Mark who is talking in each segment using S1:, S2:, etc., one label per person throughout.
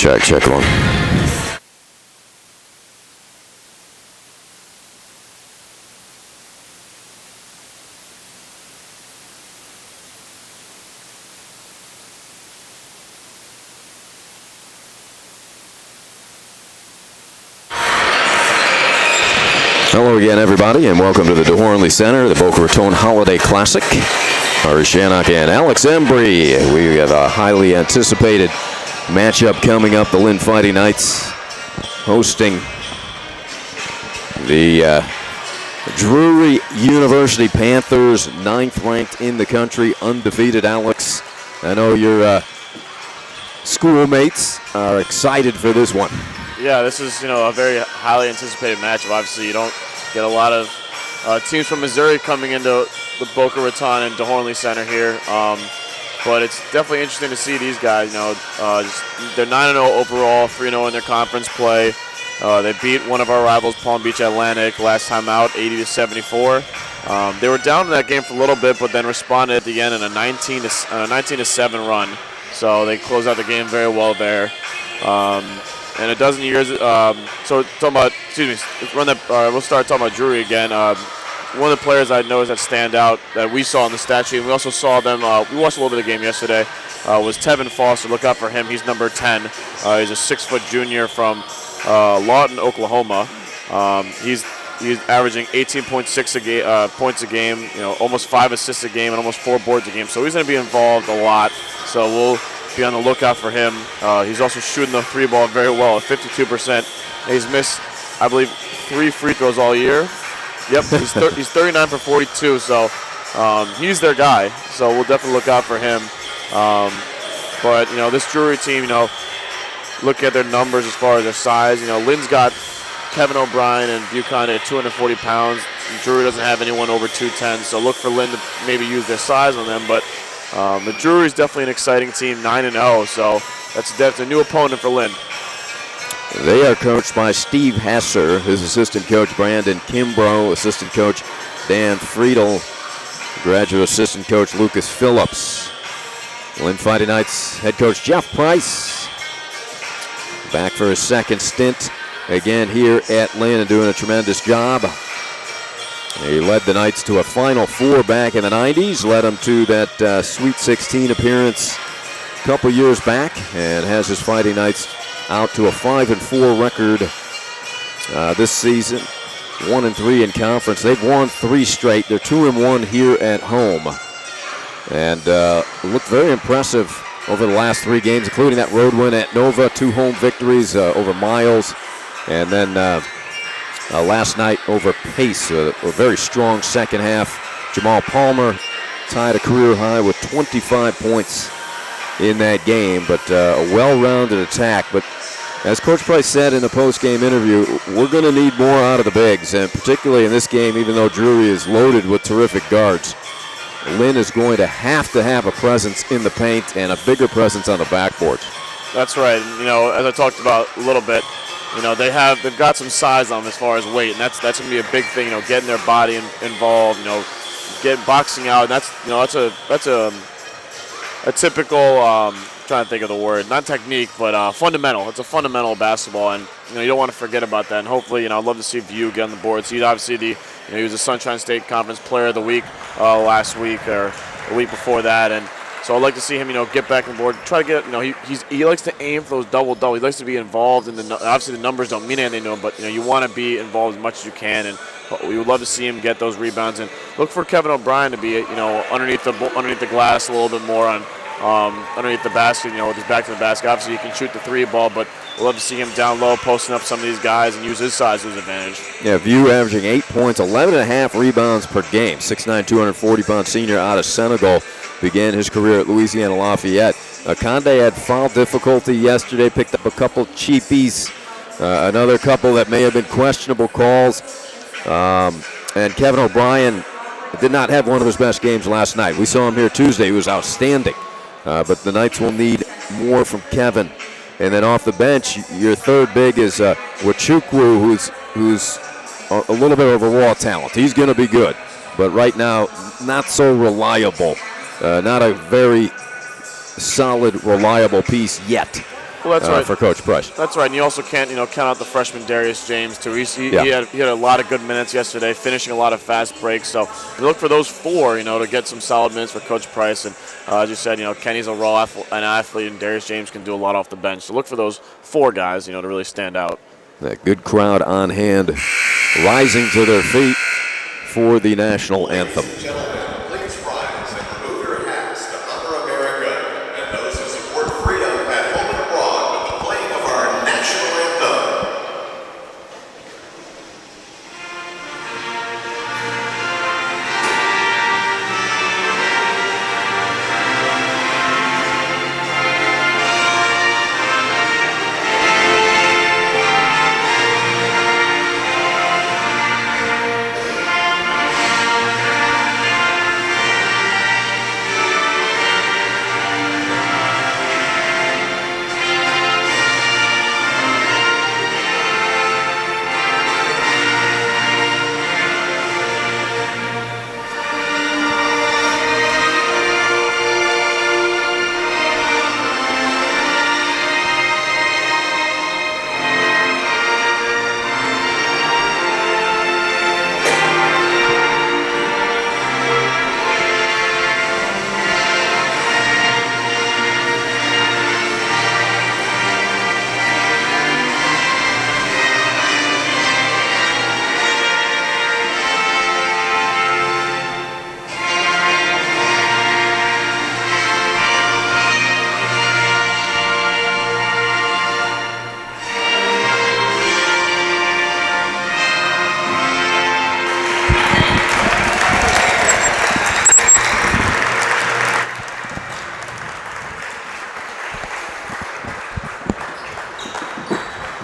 S1: Check one. Hello again, everybody, and welcome to the DeHornley Center, the Boca Raton Holiday Classic. Ari Shannock and Alex Embry. We have a highly anticipated matchup coming up. The Lynn Fighting Knights hosting the Drury University Panthers, 9th ranked in the country, undefeated. Alex, I know your schoolmates are excited for this one.
S2: Yeah, this is, a very highly anticipated matchup. Obviously, you don't get a lot of teams from Missouri coming into the Boca Raton and DeHornley Center here. But it's definitely interesting to see these guys. They're 9-0 overall, 3-0 in their conference play. They beat one of our rivals, Palm Beach Atlantic, last time out, 80-74. They were down in that game for a little bit, but then responded at the end in a 19-7 run. So they closed out the game very well there. And a dozen years. We'll start talking about Drury again. One of the players I know that stand out that we saw in the stat sheet, and we also saw them, we watched a little bit of the game yesterday, was Tevin Foster. Look out for him. He's number 10. He's a 6-foot junior from Lawton, Oklahoma. He's averaging 18.6 points a game, almost 5 assists a game, and almost 4 boards a game. So he's going to be involved a lot. So we'll be on the lookout for him. He's also shooting the 3 ball very well at 52%. He's missed, I believe, 3 free throws all year. Yep, he's 39 for 42, so he's their guy. So we'll definitely look out for him. But this Drury team, look at their numbers as far as their size. Lynn's got Kevin O'Brien and Buchanan at 240 pounds. Drury doesn't have anyone over 210, so look for Lynn to maybe use their size on them. But the Drury is definitely an exciting team, 9-0, so that's a new opponent for Lynn.
S1: They are coached by Steve Hasser, his assistant coach Brandon Kimbrough, assistant coach Dan Friedel, graduate assistant coach Lucas Phillips. Lynn Fighting Knights head coach Jeff Price, back for his second stint again here at Lynn and doing a tremendous job. He led the Knights to a Final Four back in the 90s, led them to that Sweet 16 appearance a couple years back, and has his Fighting Knights out to a 5-4 record this season, 1-3 in conference. They've won 3 straight. They're 2-1 here at home, and looked very impressive over the last 3 games, including that road win at Nova, 2 home victories over Miles, and then last night over Pace, a very strong second half. Jamal Palmer tied a career high with 25 points in that game, but a well-rounded attack. But as Coach Price said in the post-game interview, we're going to need more out of the bigs, and particularly in this game, even though Drury is loaded with terrific guards, Lynn is going to have a presence in the paint and a bigger presence on the backboard.
S2: That's right. As I talked about a little bit, they've got some size on them as far as weight, and that's going to be a big thing. Getting their body involved. Getting boxing out. And that's a typical. Trying to think of the word, not technique, but fundamental. It's a fundamental basketball, and you don't want to forget about that. And hopefully, I'd love to see View get on the board. So he's obviously he was a Sunshine State Conference Player of the Week last week or the week before that, and so I'd like to see him, get back on board. Try to get, he likes to aim for those double. He likes to be involved in obviously the numbers don't mean anything to him, but you want to be involved as much as you can, and we would love to see him get those rebounds. And look for Kevin O'Brien to be, underneath the glass a little bit more on. Underneath the basket, with his back to the basket. Obviously, he can shoot the 3 ball, but we'll love to see him down low, posting up some of these guys and use his size to his advantage. Yeah,
S1: View averaging 8 points, 11.5 rebounds per game. 6'9", 240-pound senior out of Senegal. Began his career at Louisiana Lafayette. Conde had foul difficulty yesterday, picked up a couple cheapies, another couple that may have been questionable calls. And Kevin O'Brien did not have one of his best games last night. We saw him here Tuesday. He was outstanding. But the Knights will need more from Kevin. And then off the bench, your third big is Wachukwu, who's a little bit of a raw talent. He's going to be good, but right now, not so reliable. Not a very solid, reliable piece yet.
S2: Well, that's right.
S1: For Coach Price.
S2: That's right, and you also can't, count out the freshman Darius James too. He had a lot of good minutes yesterday, finishing a lot of fast breaks. So we look for those 4, to get some solid minutes for Coach Price. And as you said, Kenny's a raw athlete, and Darius James can do a lot off the bench. So look for those 4 guys, to really stand out.
S1: That good crowd on hand, rising to their feet for the national anthem.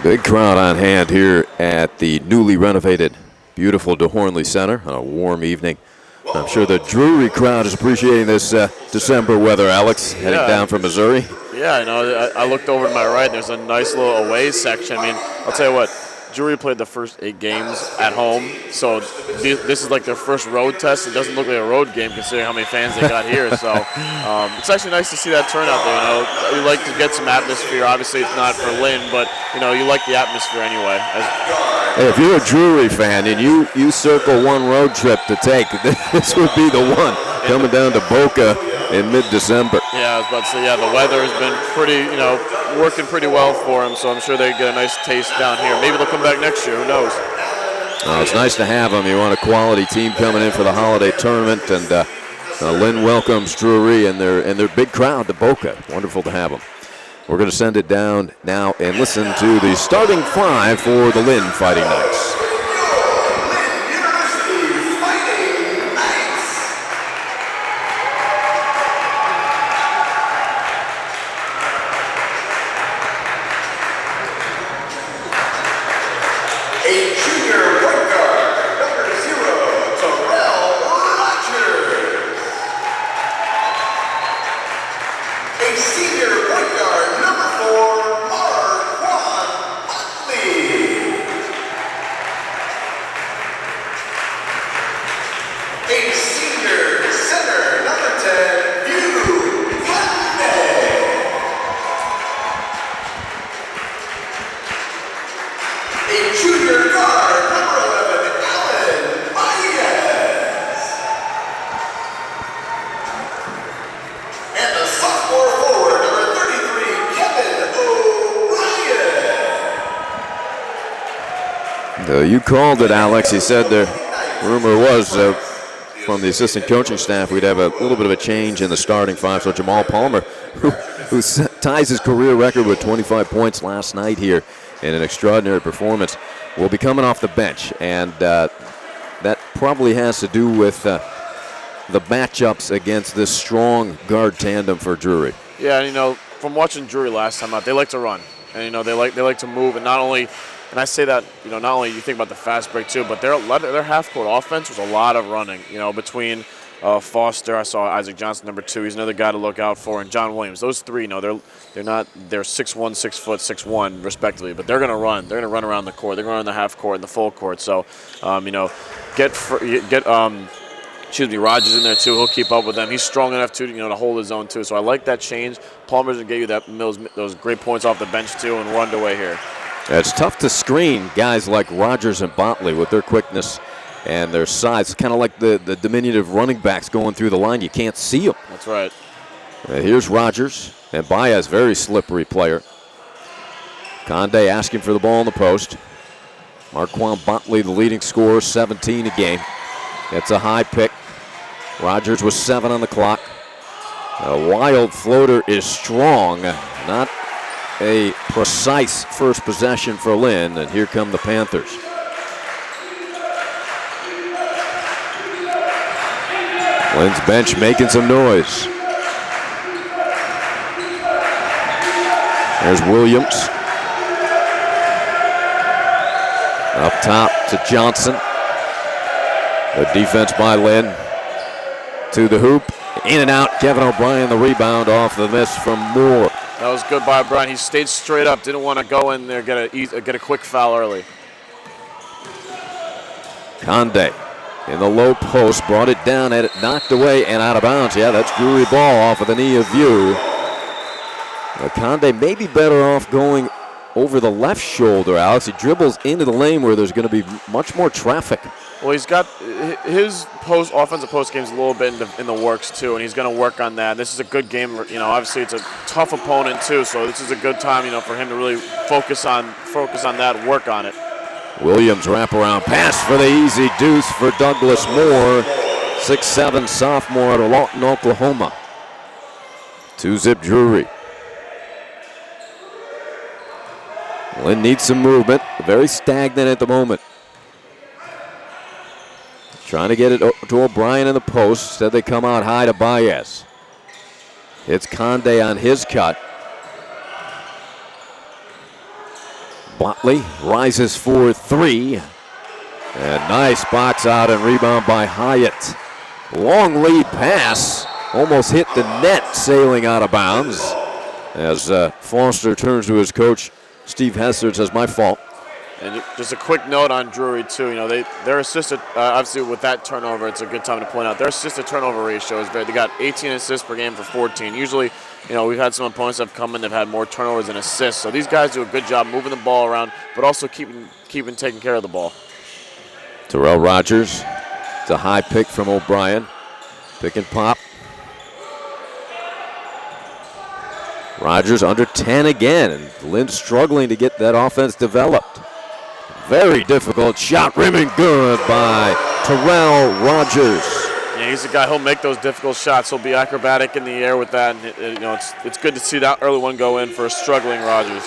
S1: Big crowd on hand here at the newly renovated, beautiful DeHornley Center on a warm evening. I'm sure the Drury crowd is appreciating this December weather, Alex, heading down from Missouri.
S2: Yeah, I looked over to my right. There's a nice little away section. I mean, I'll tell you what, Drury played the first 8 games at home, so this is like their first road test. It doesn't look like a road game considering how many fans they got here. So it's actually nice to see that turnout there. You like to get some atmosphere. Obviously, it's not for Lynn, but you like the atmosphere anyway.
S1: Hey, if you're a Drury fan and you circle one road trip to take, this would be the one coming down to Boca in mid-December.
S2: Yeah, I was about to say, the weather has been pretty, working pretty well for them, so I'm sure they get a nice taste down here. Maybe they'll come back next year, who knows?
S1: It's nice to have them. You want a quality team coming in for the holiday tournament, and Lynn welcomes Drury and their big crowd to Boca. Wonderful to have them. We're going to send it down now and listen to the starting 5 for the Lynn Fighting Knights. You called it, Alex. He said the rumor was from the assistant coaching staff we'd have a little bit of a change in the starting 5. So Jamal Palmer, who ties his career record with 25 points last night here in an extraordinary performance, will be coming off the bench. And that probably has to do with the matchups against this strong guard tandem for Drury.
S2: Yeah, from watching Drury last time out, they like to run. And, they like to move. And not only... And I say that, not only you think about the fast break too, but their half-court offense was a lot of running. Between Foster, I saw Isaac Johnson, number 2. He's another guy to look out for, and John Williams. Those 3, they're 6'1", 6'1", respectively, but they're going to run. They're going to run around the court. They're going to run the half court and the full court. So, Rogers in there too. He'll keep up with them. He's strong enough to to hold his own too. So I like that change. Palmer's gonna get you those great points off the bench too, and we're underway here.
S1: It's tough to screen guys like Rogers and Botley with their quickness and their size. It's kind of like the diminutive running backs going through the line. You can't see them.
S2: That's right.
S1: Here's Rogers, and Baez, very slippery player. Conde asking for the ball in the post. Marquand Botley, the leading scorer, 17 a game. It's a high pick. Rogers with 7 on the clock. A wild floater is strong. Not a precise first possession for Lynn, and here come the Panthers. Lynn's bench making some noise. There's Williams. Up top to Johnson. The defense by Lynn. To the hoop. In and out. Kevin O'Brien, the rebound off the miss from Moore.
S2: That was good by O'Brien. He stayed straight up. Didn't want to go in there, get a quick foul early.
S1: Conde in the low post. Brought it down, had it knocked away and out of bounds. Yeah, that's Drury ball off of the knee of View. Conde may be better off going over the left shoulder, Alex. He dribbles into the lane where there's going to be much more traffic.
S2: Well, he's got his offensive post game is a little bit in the works too, and he's going to work on that. This is a good game. Obviously it's a tough opponent too, so this is a good time, for him to really focus on that, work on it.
S1: Williams wraparound pass for the easy deuce for Douglas Moore, 6'7" sophomore out of Lawton, Oklahoma. 2-zip Drury. Lynn needs some movement. Very stagnant at the moment. Trying to get it to O'Brien in the post. Instead they come out high to Baez. It's Conde on his cut. Botley rises for 3. And nice box out and rebound by Hyatt. Long lead pass. Almost hit the net, sailing out of bounds. As Foster turns to his coach, Steve Hesser, and says, my fault.
S2: And just a quick note on Drury too. Their assist, obviously with that turnover, it's a good time to point out their assist to turnover ratio is very. They got 18 assists per game for 14. Usually, we've had some opponents that have come in, they've had more turnovers than assists. So these guys do a good job moving the ball around, but also keeping taking care of the ball.
S1: Terrell Rogers. It's a high pick from O'Brien. Pick and pop. Rogers under 10 again, and Lynn struggling to get that offense developed. Very difficult shot, rimming good by Terrell Rogers.
S2: Yeah, he's the guy who'll make those difficult shots. He'll be acrobatic in the air with that, and it's good to see that early one go in for a struggling Rogers.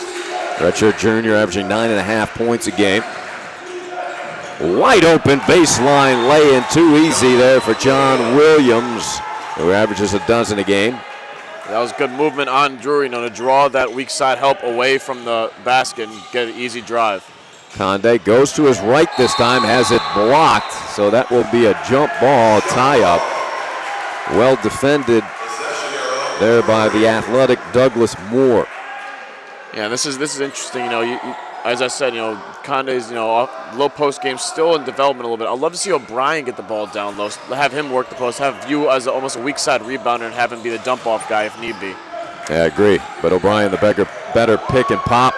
S1: Redshirt junior averaging 9.5 points a game. Wide open baseline lay-in, too easy there for John Williams, who averages a dozen a game.
S2: That was good movement on Drury, to draw that weak side help away from the basket and get an easy drive.
S1: Conde goes to his right this time, has it blocked, so that will be a jump ball tie-up. Well defended there by the athletic Douglas Moore.
S2: Yeah, this is interesting. As I said, Conde's low post game still in development a little bit. I'd love to see O'Brien get the ball down low, have him work the post, have View as almost a weak side rebounder, and have him be the dump off guy if need be.
S1: Yeah, I agree. But O'Brien, the better pick and pop.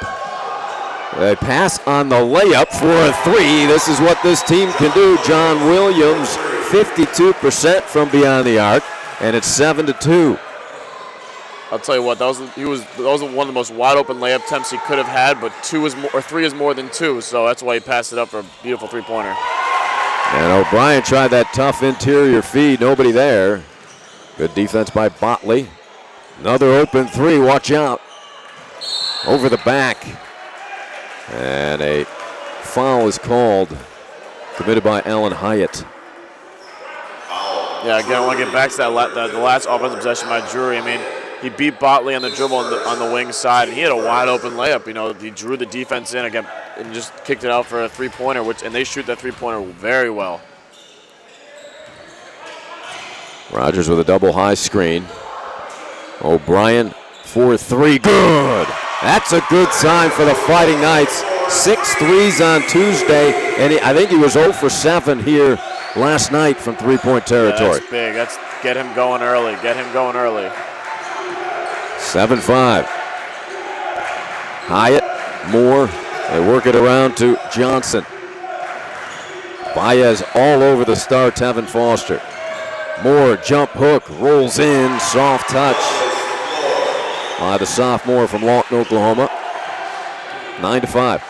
S1: They pass on the layup for a 3. This is what this team can do. John Williams, 52% from beyond the arc, and it's 7-2.
S2: I'll tell you what, that was one of the most wide open layup attempts he could have had, but 3 is more than 2, so that's why he passed it up for a beautiful three-pointer.
S1: And O'Brien tried that tough interior feed, nobody there. Good defense by Botley. Another open 3, watch out. Over the back. And a foul is called, committed by Alan Hyatt.
S2: Yeah, again, I want to get back to that the last offensive possession by Drury. He beat Botley on the dribble on the wing side, and he had a wide open layup. He drew the defense in again and just kicked it out for a three-pointer, and they shoot that three-pointer very well.
S1: Rogers with a double high screen. O'Brien for 3, good. That's a good sign for the Fighting Knights. 6 threes on Tuesday, and I think he was 0 for 7 here last night from three-point territory.
S2: Yeah, that's big. That's get him going early. Get him going early.
S1: 7-5. Hyatt, Moore, they work it around to Johnson. Baez all over the star, Tevin Foster. Moore, jump hook, rolls in, soft touch by the sophomore from Lawton, Oklahoma. 9-5.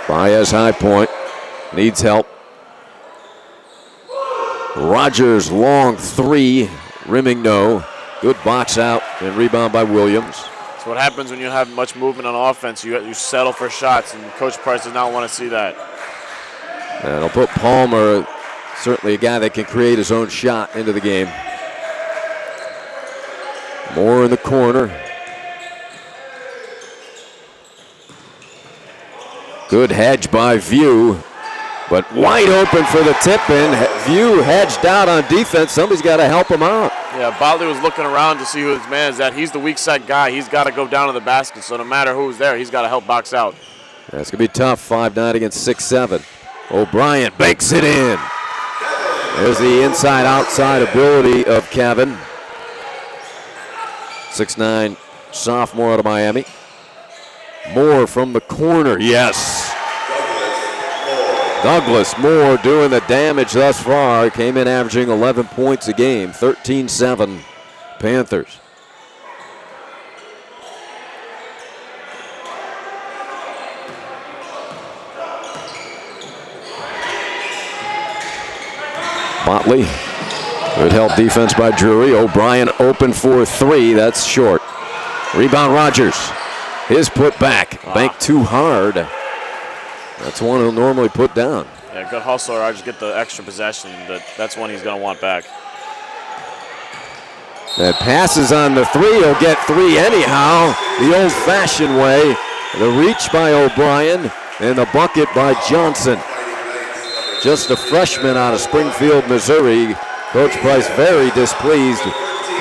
S1: Baez high point, needs help. Rogers long three, rimming no. Good box out and rebound by Williams.
S2: That's what happens when you have much movement on offense. You settle for shots, and Coach Price does not want to see that.
S1: And it'll put Palmer, certainly a guy that can create his own shot, into the game. Moore in the corner. Good hedge by View, but wide open for the tip-in. View hedged out on defense. Somebody's got to help him out.
S2: Yeah, Botley was looking around to see who his man is at. He's the weak side guy. He's got to go down to the basket, so no matter who's there, he's got to help box out.
S1: That's going to be tough, 5'9" against 6'7". O'Brien bakes it in. There's the inside-outside ability of Kevin. 6'9", sophomore out of Miami. Moore from the corner, yes. Douglas Moore doing the damage thus far. Came in averaging 11 points a game, 13-7 Panthers. Botley, good help defense by Drury. O'Brien open for three, that's short. Rebound Rogers. His put back, banked too hard. That's one he'll normally put down.
S2: Yeah, good hustle, Rogers get the extra possession, but that's one he's going to want back.
S1: That passes on the three, he'll get three anyhow, the old-fashioned way. The reach by O'Brien and the bucket by Johnson. Just a freshman out of Springfield, Missouri. Coach Price very displeased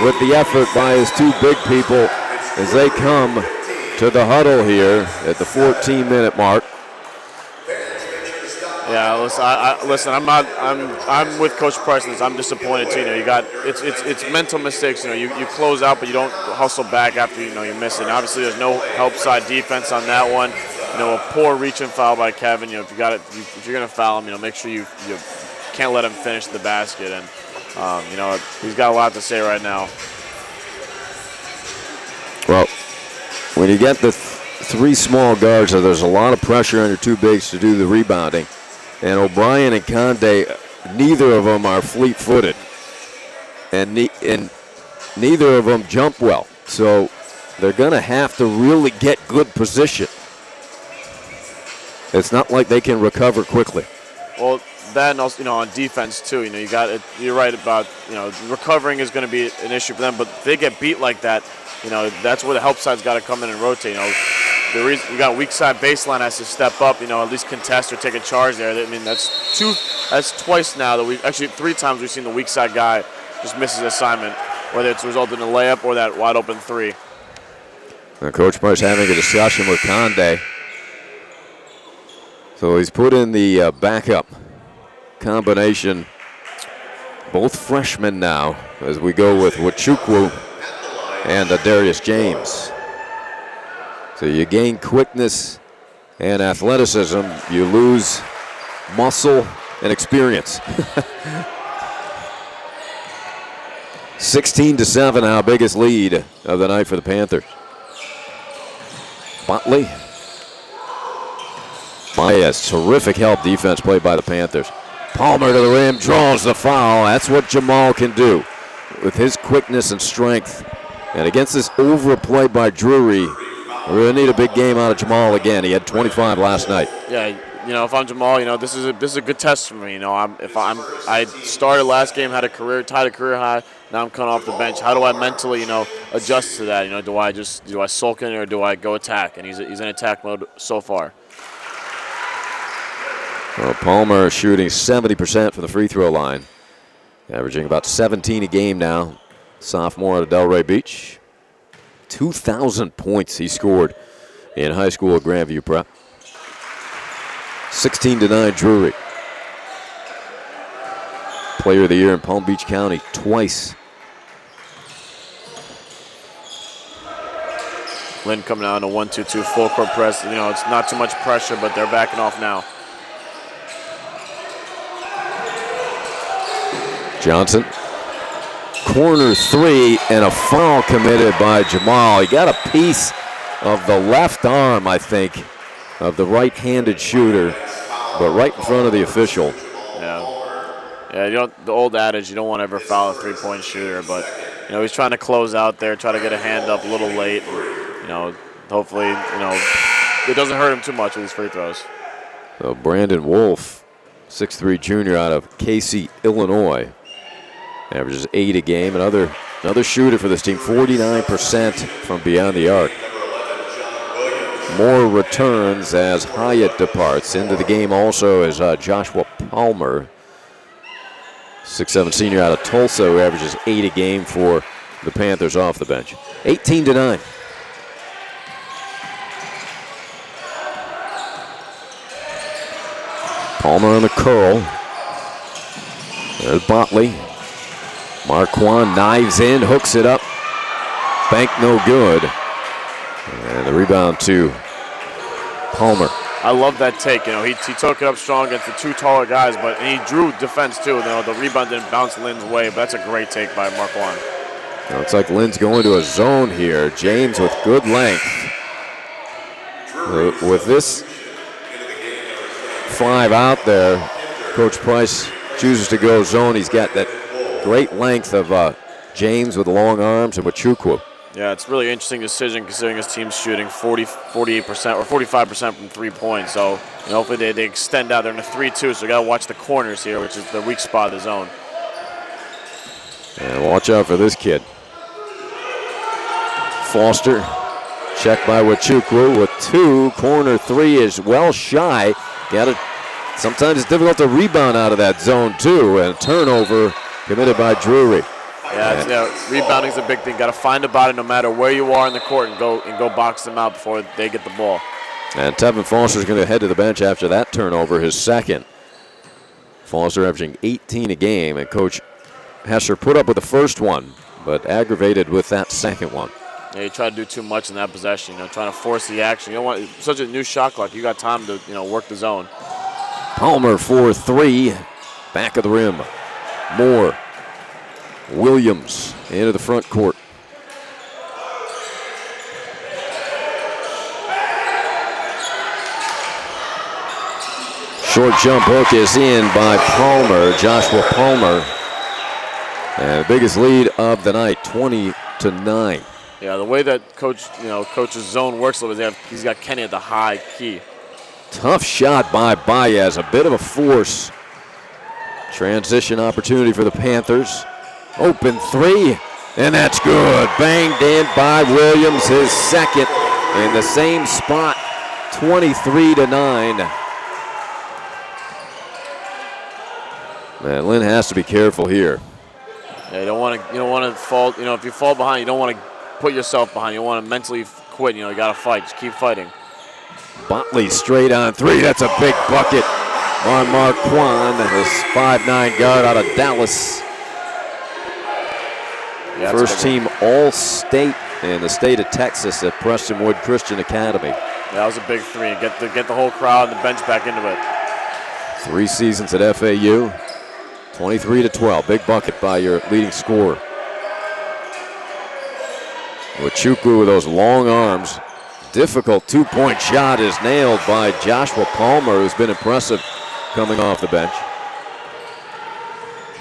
S1: with the effort by his two big people as they come to the huddle here at the 14-minute mark.
S2: Yeah, listen. I'm with Coach Price on this. I'm disappointed too. You know, you got it's mental mistakes. You know, you close out, but you don't hustle back after you miss it. And obviously, there's no help side defense on that one. You know, a poor reach and foul by Kevin. You know, if you're gonna foul him, you know, make sure you can't let him finish the basket. And you know, he's got a lot to say right now.
S1: Well, when you get the three small guards, so there's a lot of pressure on your two bigs to do the rebounding. And O'Brien and Conde, neither of them are fleet-footed. And neither of them jump well. So they're going to have to really get good position. It's not like they can recover quickly.
S2: Well, that and also, you know, on defense too. You know, you're right about, you know, recovering is going to be an issue for them. But if they get beat like that, you know, that's where the help side's got to come in and rotate. You know, the reason you got weak side baseline has to step up. You know, at least contest or take a charge there. I mean, that's twice now that three times we've seen the weak side guy just misses assignment, whether it's resulted in a layup or that wide open three.
S1: Now, Coach Price having a discussion with Conde. So he's put in the backup combination. Both freshmen now as we go with Wachukwu and Darius James. So you gain quickness and athleticism. You lose muscle and experience. 16-7 now, biggest lead of the night for the Panthers. Botley. Baez, terrific help defense played by the Panthers. Palmer to the rim, draws the foul. That's what Jamal can do with his quickness and strength. And against this overplay by Drury, we really need a big game out of Jamal again. He had 25 last night.
S2: Yeah, you know, if I'm Jamal, you know, this is a good test for me. You know, I started last game, tied a career high. Now I'm coming off the bench. How do I mentally, you know, adjust to that? You know, do I sulk in or do I go attack? And he's in attack mode so far.
S1: Well, Palmer shooting 70% from the free throw line, averaging about 17 a game now. Sophomore out of Delray Beach. 2,000 points he scored in high school at Grandview Prep. 16-9 Drury. Player of the year in Palm Beach County twice.
S2: Lynn coming out on a 1-2-2 full court press. You know, it's not too much pressure, but they're backing off now.
S1: Johnson. Corner three, and a foul committed by Jamal. He got a piece of the left arm, I think, of the right-handed shooter, but right in front of the official.
S2: Yeah, you don't, the old adage, you don't want to ever foul a three-point shooter, but, you know, he's trying to close out there, try to get a hand up a little late. And, you know, hopefully, you know, it doesn't hurt him too much with these free throws.
S1: So Brandon Wolf, 6'3" junior out of Casey, Illinois. Averages 8 a game. Another shooter for this team, 49% from beyond the arc. More returns as Hyatt departs. Into the game also is Joshua Palmer, 6'7" senior out of Tulsa, who averages 8 a game for the Panthers off the bench. 18-9. Palmer on the curl. There's Botley. Marquand knives in, hooks it up. Bank no good. And the rebound to Palmer.
S2: I love that take. You know, he took it up strong against the two taller guys, but he drew defense too. You know, the rebound didn't bounce Lynn's way, but that's a great take by Marquand.
S1: Now it's like Lynn's going to a zone here. James with good length. With this 5 out there, Coach Price chooses to go zone. He's got that great length of James with long arms and with Chukwu.
S2: Yeah, it's a really interesting decision considering his team's shooting 48% or 45% from 3 points. So, you know, hopefully they extend out. They're in a 3-2, so you got to watch the corners here, which is the weak spot of the zone.
S1: And watch out for this kid. Foster, checked by Wachukwu with 2. Corner 3 is well shy. Sometimes it's difficult to rebound out of that zone too. And a turnover committed by Drury.
S2: Yeah, rebounding's a big thing. Got to find a body no matter where you are in the court and go box them out before they get the ball.
S1: And Tevin Foster's going to head to the bench after that turnover, his second. Foster averaging 18 a game, and Coach Hesser put up with the first one, but aggravated with that second one.
S2: Yeah, you try to do too much in that possession. You know, trying to force the action. You don't want such a new shot clock. You got time to work the zone.
S1: Palmer for 3, back of the rim. Moore. Williams into the front court. Short jump hook is in by Palmer, Joshua Palmer. And the biggest lead of the night, 20-9.
S2: Yeah, the way that Coach's zone works, he's got Kenny at the high key.
S1: Tough shot by Baez, a bit of a force. Transition opportunity for the Panthers. Open 3, and that's good. Banged in by Williams, his second in the same spot, 23-9. Man, Lynn has to be careful here.
S2: Yeah, you don't want to fall. You know, if you fall behind, you don't want to put yourself behind. You don't want to mentally quit. You know, you got to fight. Just keep fighting.
S1: Botley straight on 3. That's a big bucket on Marquand, this 5'9" guard out of Dallas.
S2: Yeah,
S1: first team All-State in the state of Texas at Prestonwood Christian Academy.
S2: Yeah, that was a big 3. Get the whole crowd and the bench back into it.
S1: 3 seasons at FAU, 23-12. Big bucket by your leading scorer. Wachukwu with those long arms. Difficult 2-point shot is nailed by Joshua Palmer, who's been impressive coming off the bench.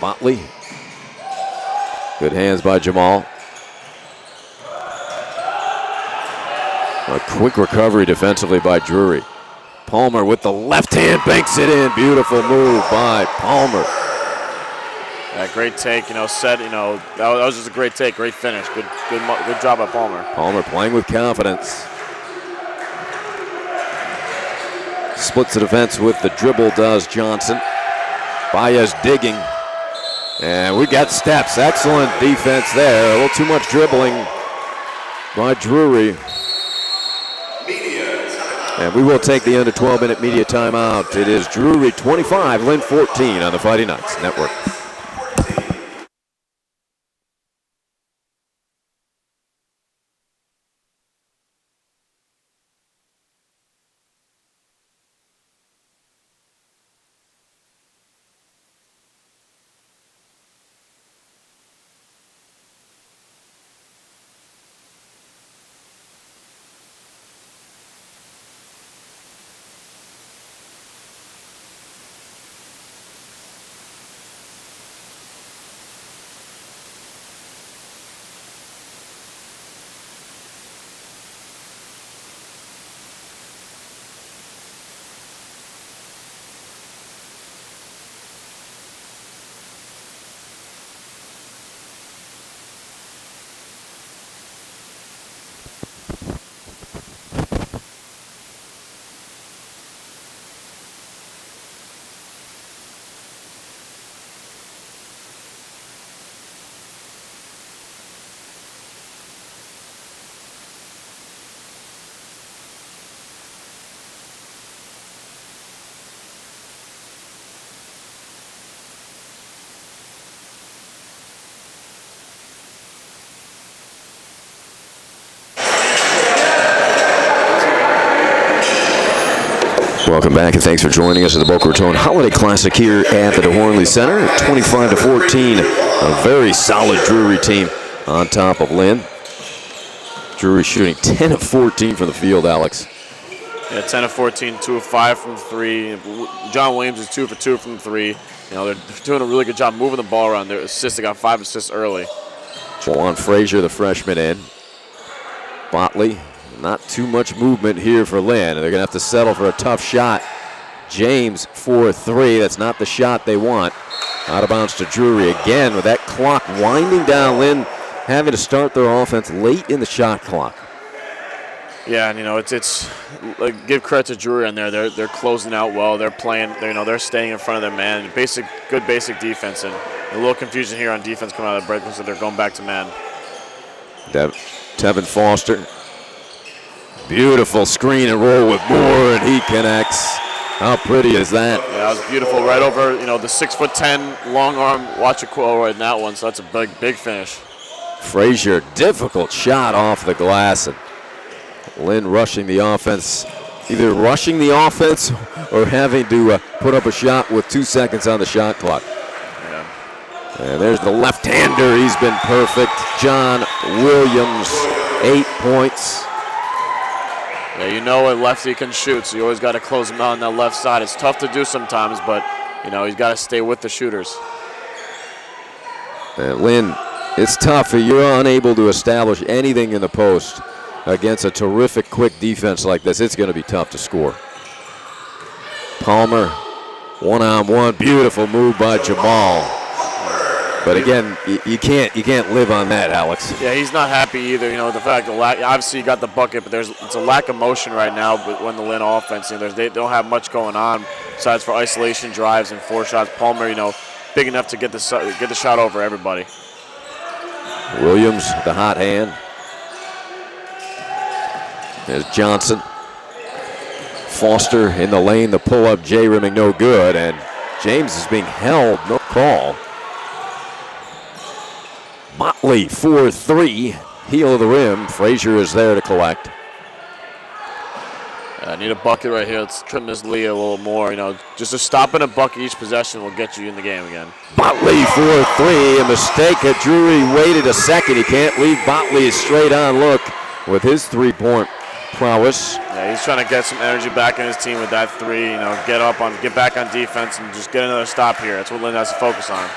S1: Botley. Good hands by Jamal. A quick recovery defensively by Drury. Palmer with the left hand banks it in. Beautiful move by Palmer.
S2: Yeah, great take. That was just a great take. Great finish. Good job by Palmer.
S1: Palmer playing with confidence. Splits the defense with the dribble, does Johnson. Baez digging. And we got steps. Excellent defense there. A little too much dribbling by Drury. And we will take the under 12-minute media timeout. It is Drury 25, Lynn 14 on the Fighting Knights Network. Welcome back, and thanks for joining us at the Boca Raton Holiday Classic here at the DeHornley Center. 25-14, a very solid Drury team on top of Lynn. Drury shooting 10 of 14 from the field, Alex.
S2: Yeah, 10 of 14, 2 of 5 from 3. John Williams is 2 for 2 from 3. You know, they're doing a really good job moving the ball around. Their assists, they got 5 assists early.
S1: Juwan Frazier, the freshman, in. Botley. Not too much movement here for Lynn. They're going to have to settle for a tough shot. James for 3. That's not the shot they want. Out of bounds to Drury again with that clock winding down. Lynn having to start their offense late in the shot clock.
S2: Yeah, and you know it's like, give credit to Drury on there. They're closing out well. They're playing. They're staying in front of their man. Good basic defense, and a little confusion here on defense coming out of the break, so they're going back to man.
S1: Tevin Foster. Beautiful screen and roll with Moore, and he connects. How pretty is that?
S2: Yeah, that was beautiful. Right over, the 6'10" long arm. Watch it quote right in that one. So that's a big finish.
S1: Frazier, difficult shot off the glass, and Lynn rushing the offense, either rushing the offense or having to put up a shot with 2 seconds on the shot clock.
S2: Yeah.
S1: And there's the left-hander. He's been perfect. John Williams, 8 points.
S2: Yeah, you know a lefty can shoot, so you always got to close him out on that left side. It's tough to do sometimes, but he's got to stay with the shooters.
S1: And Lynn, it's tough. You're unable to establish anything in the post against a terrific quick defense like this. It's going to be tough to score. Palmer, one-on-one, beautiful move by Jamal. But again, you can't live on that, Alex.
S2: Yeah, he's not happy either. The fact that obviously you got the bucket, but it's a lack of motion right now. But when the Lynn offense, they don't have much going on besides for isolation drives and 4 shots. Palmer, big enough to get the shot over everybody.
S1: Williams, the hot hand. There's Johnson. Foster in the lane, the pull-up, J rimming no good, and James is being held, no call. Motley for 3, heel of the rim. Frazier is there to collect.
S2: I need a bucket right here. Let's trim this lead a little more. Just a stop and a bucket each possession will get you in the game again.
S1: Motley for 3, a mistake at Drury. Waited a second. He can't leave Botley a straight on look with his 3-point prowess.
S2: Yeah, he's trying to get some energy back in his team with that 3. Get back on defense and just get another stop here. That's what Lynn has to focus on.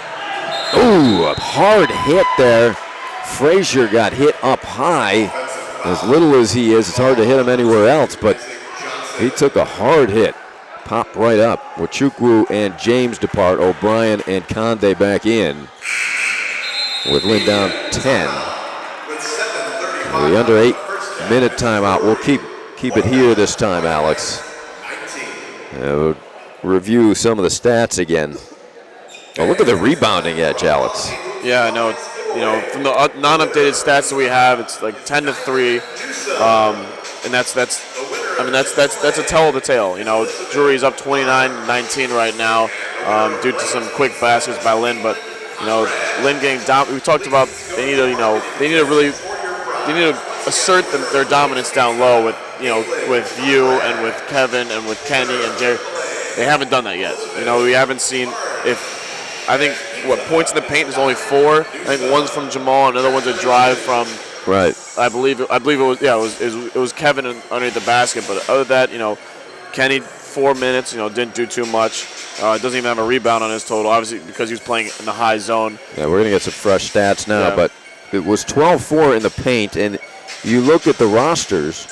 S1: Ooh, a hard hit there. Frazier got hit up high. As little as he is, it's hard to hit him anywhere else, but he took a hard hit. Popped right up. Wachukwu and James depart. O'Brien and Conde back in. With Lynn down 10. The under 8-minute timeout. We'll keep it here this time, Alex. We'll review some of the stats again. Oh, look at the rebounding edge, Alex.
S2: Yeah, I know. From the non-updated stats that we have, it's like 10 to 3, and that's I mean, that's a tell of the tale. You know, Drury's up 29-19 right now due to some quick baskets by Lynn. But you know, Lynn getting down. We talked about they need to assert their dominance down low with you and with Kevin and with Kenny and Jerry. They haven't done that yet. You know, we haven't seen I think points in the paint is only 4. I think one's from Jamal, another one's a drive from.
S1: Right.
S2: I believe it was it was Kevin underneath the basket. But other than that, you know, Kenny 4 minutes. You know, didn't do too much. Doesn't even have a rebound on his total, obviously because he was playing in the high zone.
S1: Yeah, we're gonna get some fresh stats now, but it was 12-4 in the paint, and you look at the rosters.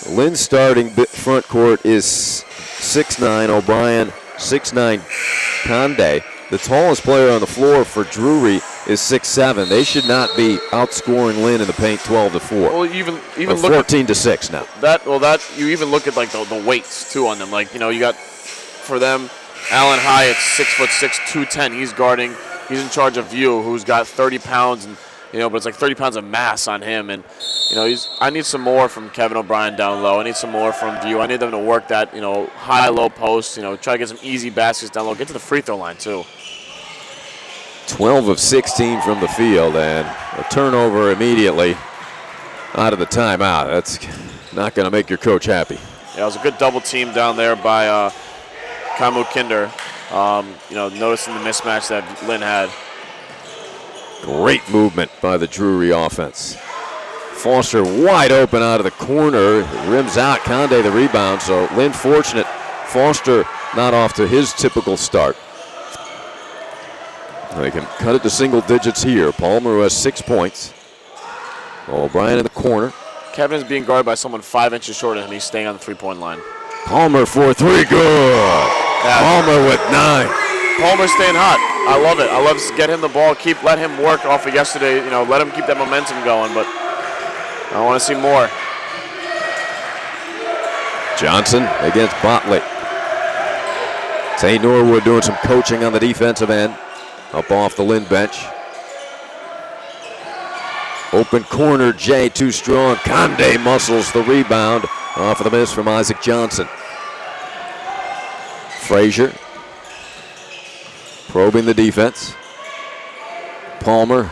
S1: Lynn's starting front court is 6'9", O'Brien 6'9", Conde. The tallest player on the floor for Drury is 6'7". They should not be outscoring Lynn in the paint 12-4.
S2: Well, even look
S1: 14-6 now.
S2: That you even look at like the weights too on them. Like, you know, you got for them, Allen Hyatt, 6'6", 210. He's guarding. He's in charge of View, who's got 30 pounds, and you know, but it's like 30 pounds of mass on him. And you know, I need some more from Kevin O'Brien down low. I need some more from View. I need them to work that, you know, high-low post. You know, try to get some easy baskets down low. Get to the free throw line too.
S1: 12 of 16 from the field, and a turnover immediately out of the timeout. That's not going to make your coach happy.
S2: Yeah, it was a good double team down there by Kamu Kinder. You know, noticing the mismatch that Lynn had.
S1: Great movement by the Drury offense. Foster wide open out of the corner. Rims out. Conde the rebound. So Lynn fortunate. Foster not off to his typical start. They can cut it to single digits here. Palmer, who has 6 points. O'Brien in the corner.
S2: Kevin's being guarded by someone 5 inches shorter than him. He's staying on the three-point line.
S1: Palmer for 3. Good.
S2: Yeah.
S1: Palmer with 9.
S2: Palmer's staying hot. I love it. I love to get him the ball, let him work off of yesterday. You know, let him keep that momentum going. But I want to see more.
S1: Johnson against Botley. St. Norwood doing some coaching on the defensive end. Up off the Lynn bench. Open corner, Jay too strong. Conde muscles the rebound off of the miss from Isaac Johnson. Frazier probing the defense. Palmer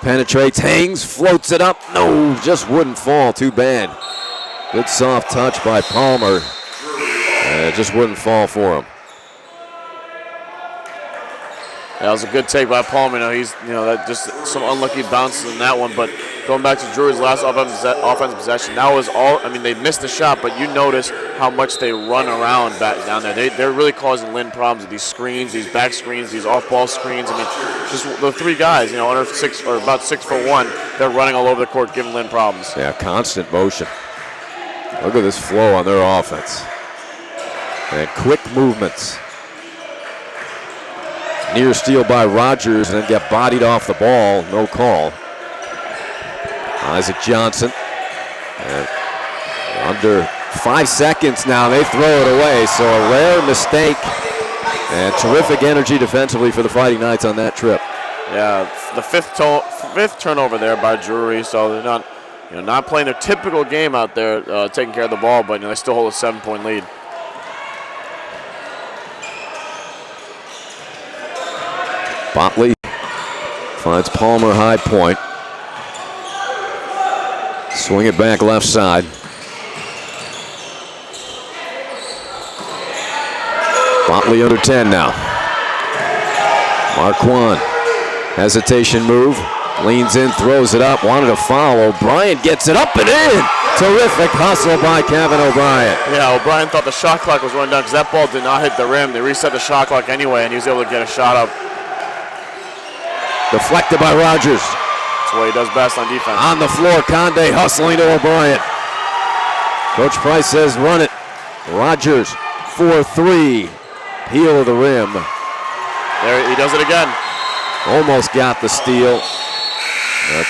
S1: penetrates, hangs, floats it up. No, just wouldn't fall. Too bad. Good soft touch by Palmer. It just wouldn't fall for him.
S2: That was a good take by Palmer. That just some unlucky bounces in that one. But going back to Drury's last offensive possession, that was all. I mean, they missed the shot, but you notice how much they run around back down there. They're really causing Lynn problems with these screens, these back screens, these off-ball screens. I mean, just the 3 guys, under 6 or about 6'1", they're running all over the court, giving Lynn problems.
S1: Yeah, constant motion. Look at this flow on their offense. And quick movements. Near steal by Rogers and then get bodied off the ball. No call. Isaac Johnson. And under 5 seconds now. They throw it away. So a rare mistake. And terrific energy defensively for the Fighting Knights on that trip.
S2: Yeah, the fifth turnover there by Drury. So they're not playing their typical game out there, taking care of the ball, but they still hold a 7-point lead.
S1: Botley finds Palmer high point. Swing it back left side. Botley under 10 now. Marquand, hesitation move. Leans in, throws it up, wanted a foul. O'Brien gets it up and in. Terrific hustle by Kevin O'Brien.
S2: Yeah, O'Brien thought the shot clock was running down because that ball did not hit the rim. They reset the shot clock anyway, and he was able to get a shot up.
S1: Deflected by Rogers.
S2: That's what he does best on defense.
S1: On the floor, Conde hustling to O'Brien. Coach Price says run it. Rogers for 3. Heel of the rim.
S2: There, he does it again.
S1: Almost got the steal.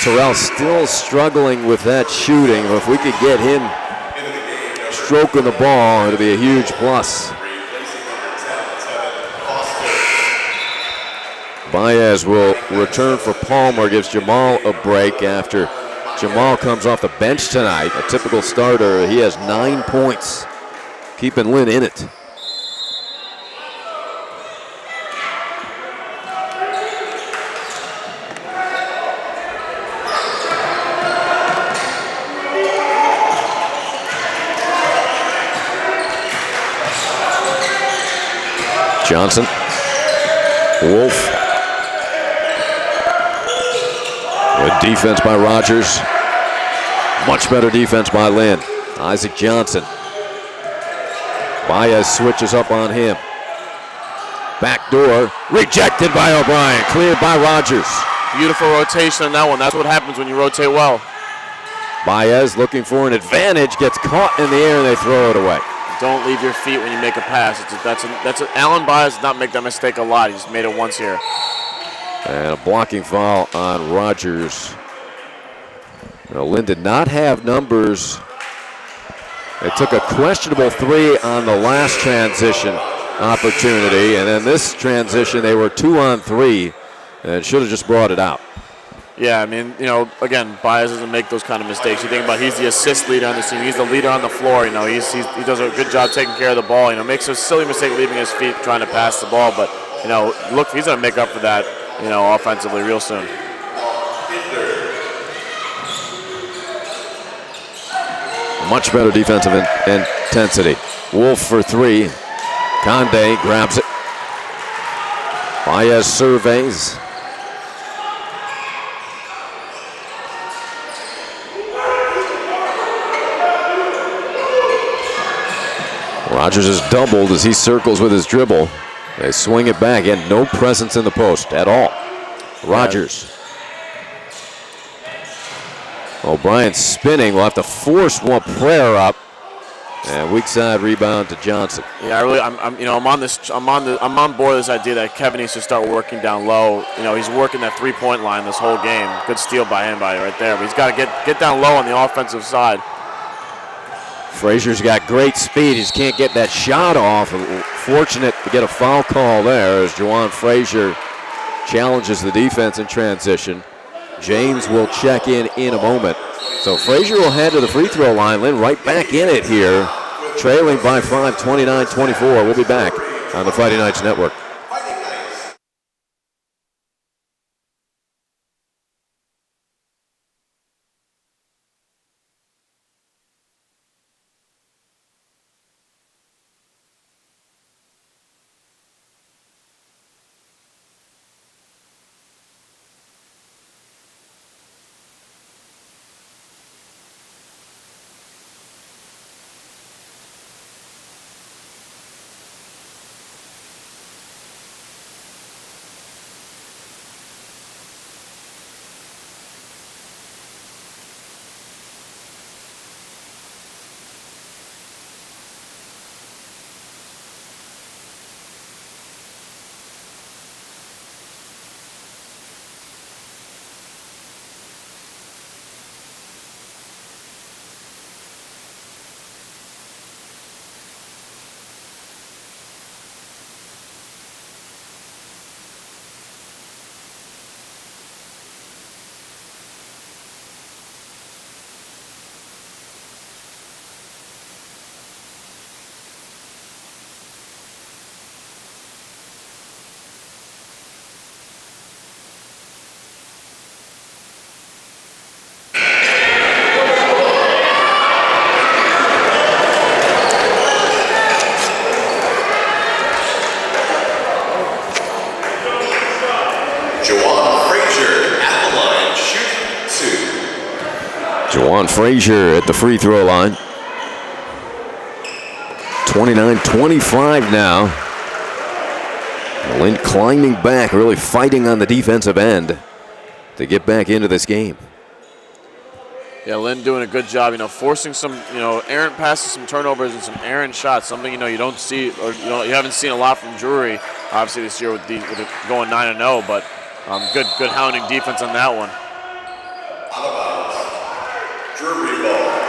S1: Terrell still struggling with that shooting. If we could get him stroking the ball, it'll be a huge plus. Baez will return for Palmer, gives Jamal a break after Jamal comes off the bench tonight, a typical starter. He has 9 points, keeping Lynn in it. Johnson, Wolf. Good defense by Rogers. Much better defense by Lynn. Isaac Johnson. Baez switches up on him. Back door, rejected by O'Brien, cleared by Rogers.
S2: Beautiful rotation on that one. That's what happens when you rotate well.
S1: Baez looking for an advantage, gets caught in the air and they throw it away.
S2: Don't leave your feet when you make a pass. Alan Baez did not make that mistake a lot. He just made it once here.
S1: And a blocking foul on Rogers. Lynn did not have numbers. They took a questionable 3 on the last transition opportunity, and then this transition they were 2 on 3 and should have just brought it out.
S2: Yeah, I mean, again, Baez doesn't make those kind of mistakes. You think about he's the assist leader on the team. He's the leader on the floor. He does a good job taking care of the ball. Makes a silly mistake leaving his feet trying to pass the ball, but look, he's going to make up for that, offensively real soon.
S1: Much better defensive intensity. Wolf for 3. Conde grabs it. Baez surveys. Rogers is doubled as he circles with his dribble. They swing it back, and no presence in the post at all. Rogers. O'Brien spinning. Will have to force one prayer up, and weak side rebound to Johnson.
S2: Yeah, I'm on board with this idea that Kevin needs to start working down low. He's working that 3-point line this whole game. Good steal by him, right there. But he's got to get down low on the offensive side.
S1: Frazier's got great speed. He just can't get that shot off. Fortunate to get a foul call there as Juwan Frazier challenges the defense in transition. James will check in a moment. So Frazier will head to the free throw line. Lynn right back in it here, trailing by 5, 29-24. We'll be back on the Fighting Knights Network. Juwan Frazier at the free throw line. 29-25 now. Lynn climbing back, really fighting on the defensive end to get back into this game.
S2: Yeah, Lynn doing a good job, forcing some, errant passes, some turnovers, and some errant shots. Something, you don't see, or you haven't seen a lot from Drury, obviously this year with it going 9-0. But good hounding defense on that one.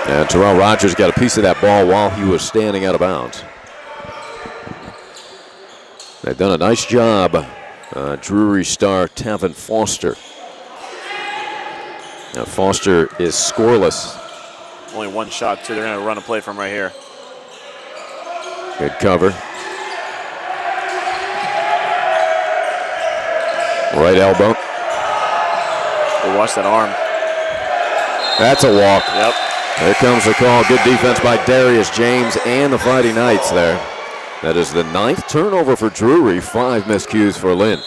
S1: And Terrell Rogers got a piece of that ball while he was standing out of bounds. They've done a nice job. Drury star Tevin Foster. Now Foster is scoreless.
S2: Only one shot, too. They're going to run a play from right here.
S1: Good cover. Right elbow.
S2: Oh, watch that arm.
S1: That's a walk.
S2: Yep.
S1: Here comes the call. Good defense by Darius James and the Fighting Knights there. That is the 9th turnover for Drury. 5 miscues for Lynn.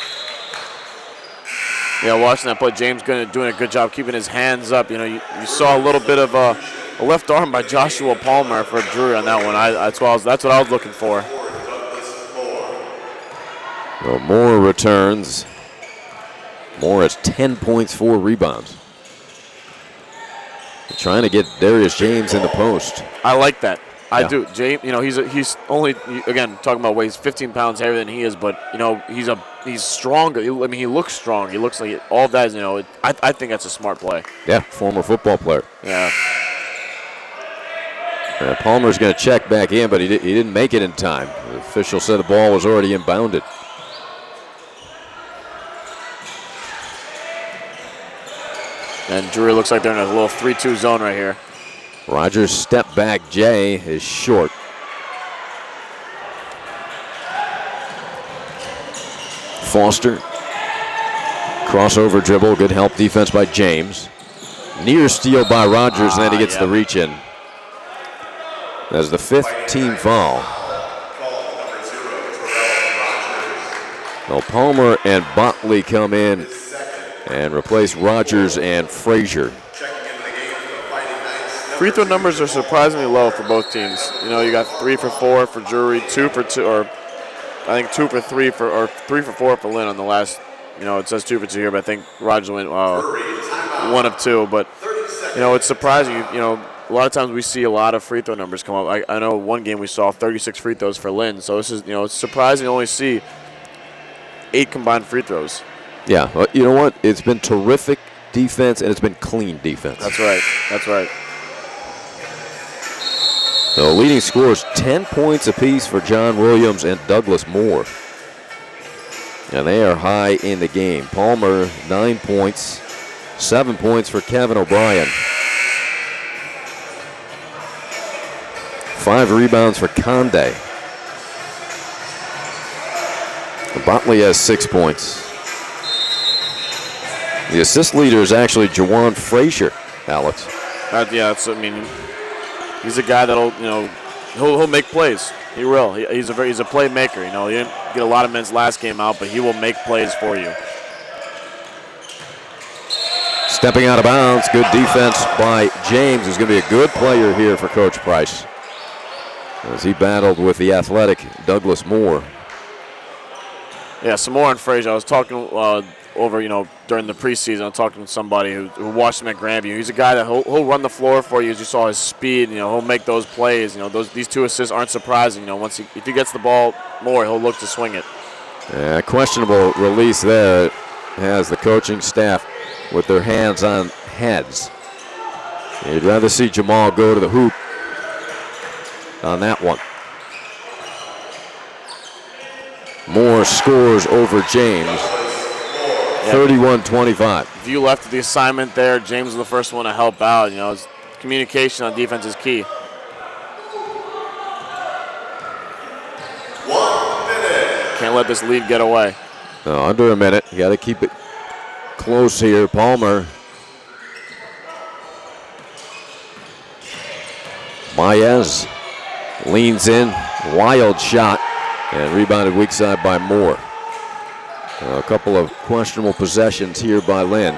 S2: Yeah, watching that play, James doing a good job keeping his hands up. You know, you saw a little bit of a left arm by Joshua Palmer for Drury on that one. That's what I was looking for.
S1: Well, Moore returns. Moore has 10 points, 4 rebounds. They're trying to get Darius James in the post.
S2: I like that. I
S1: Yeah.
S2: do. James, you know, he's only, again, talking about weighs 15 pounds heavier than he is, but, you know, he's stronger. I mean, he looks strong. He looks like all of that is, you know, I think that's a smart play.
S1: Yeah, former football player.
S2: Yeah.
S1: Palmer's going to check back in, but he didn't make it in time. The official said the ball was already inbounded.
S2: And Drury looks like they're in a little 3-2 zone right here.
S1: Rogers' step back J is short. Foster. Crossover dribble. Good help defense by James. Near steal by Rogers, and then he gets the reach in. That's the 5th team foul. Well, Palmer and Botley come in and replace Rogers and Frazier.
S2: Free throw numbers are surprisingly low for both teams. You know, you got 3 for 4 for Drury, 2 for 2, or I think 2 for 3 or 3 for 4 for Lynn on the last. You know, it says 2 for 2 here, but I think Rogers went 1 of 2. But you know, it's surprising. You know, a lot of times we see a lot of free throw numbers come up. I know one game we saw 36 free throws for Lynn. So this is, you know, it's surprising to only see 8 combined free throws.
S1: Yeah, well, you know what? It's been terrific defense, and it's been clean defense.
S2: That's right. That's right.
S1: The leading scorers 10 points apiece for John Williams and Douglas Moore. And they are high in the game. Palmer, 9 points, 7 points for Kevin O'Brien. 5 rebounds for Conde. Botley has 6 points. The assist leader is actually Jawan Frazier, Alex.
S2: Yeah, I mean, he's a guy that'll, you know, he'll make plays. He will. He's a playmaker. You know, he didn't get a lot of minutes last game out, but he will make plays for you.
S1: Stepping out of bounds, good defense by James, who's going to be a good player here for Coach Price, as he battled with the athletic Douglas Moore.
S2: Yeah, some more on Frazier. I was talking over, you know, during the preseason. I was talking to somebody who watched him at Grandview. He's a guy that he'll run the floor for you. As you saw his speed, you know, he'll make those plays. You know, these 2 assists aren't surprising. You know, if he gets the ball more, he'll look to swing it.
S1: Questionable release there has the coaching staff with their hands on heads. You'd rather see Jamal go to the hoop on that one. Moore scores over James, 31-25.
S2: If you left the assignment there, James was the first one to help out. You know, communication on defense is key.
S3: 1 minute.
S2: Can't let this lead get away.
S1: No, under a minute. You got to keep it close here. Palmer. Maez leans in, wild shot, and rebounded weak side by Moore. A couple of questionable possessions here by Lynn.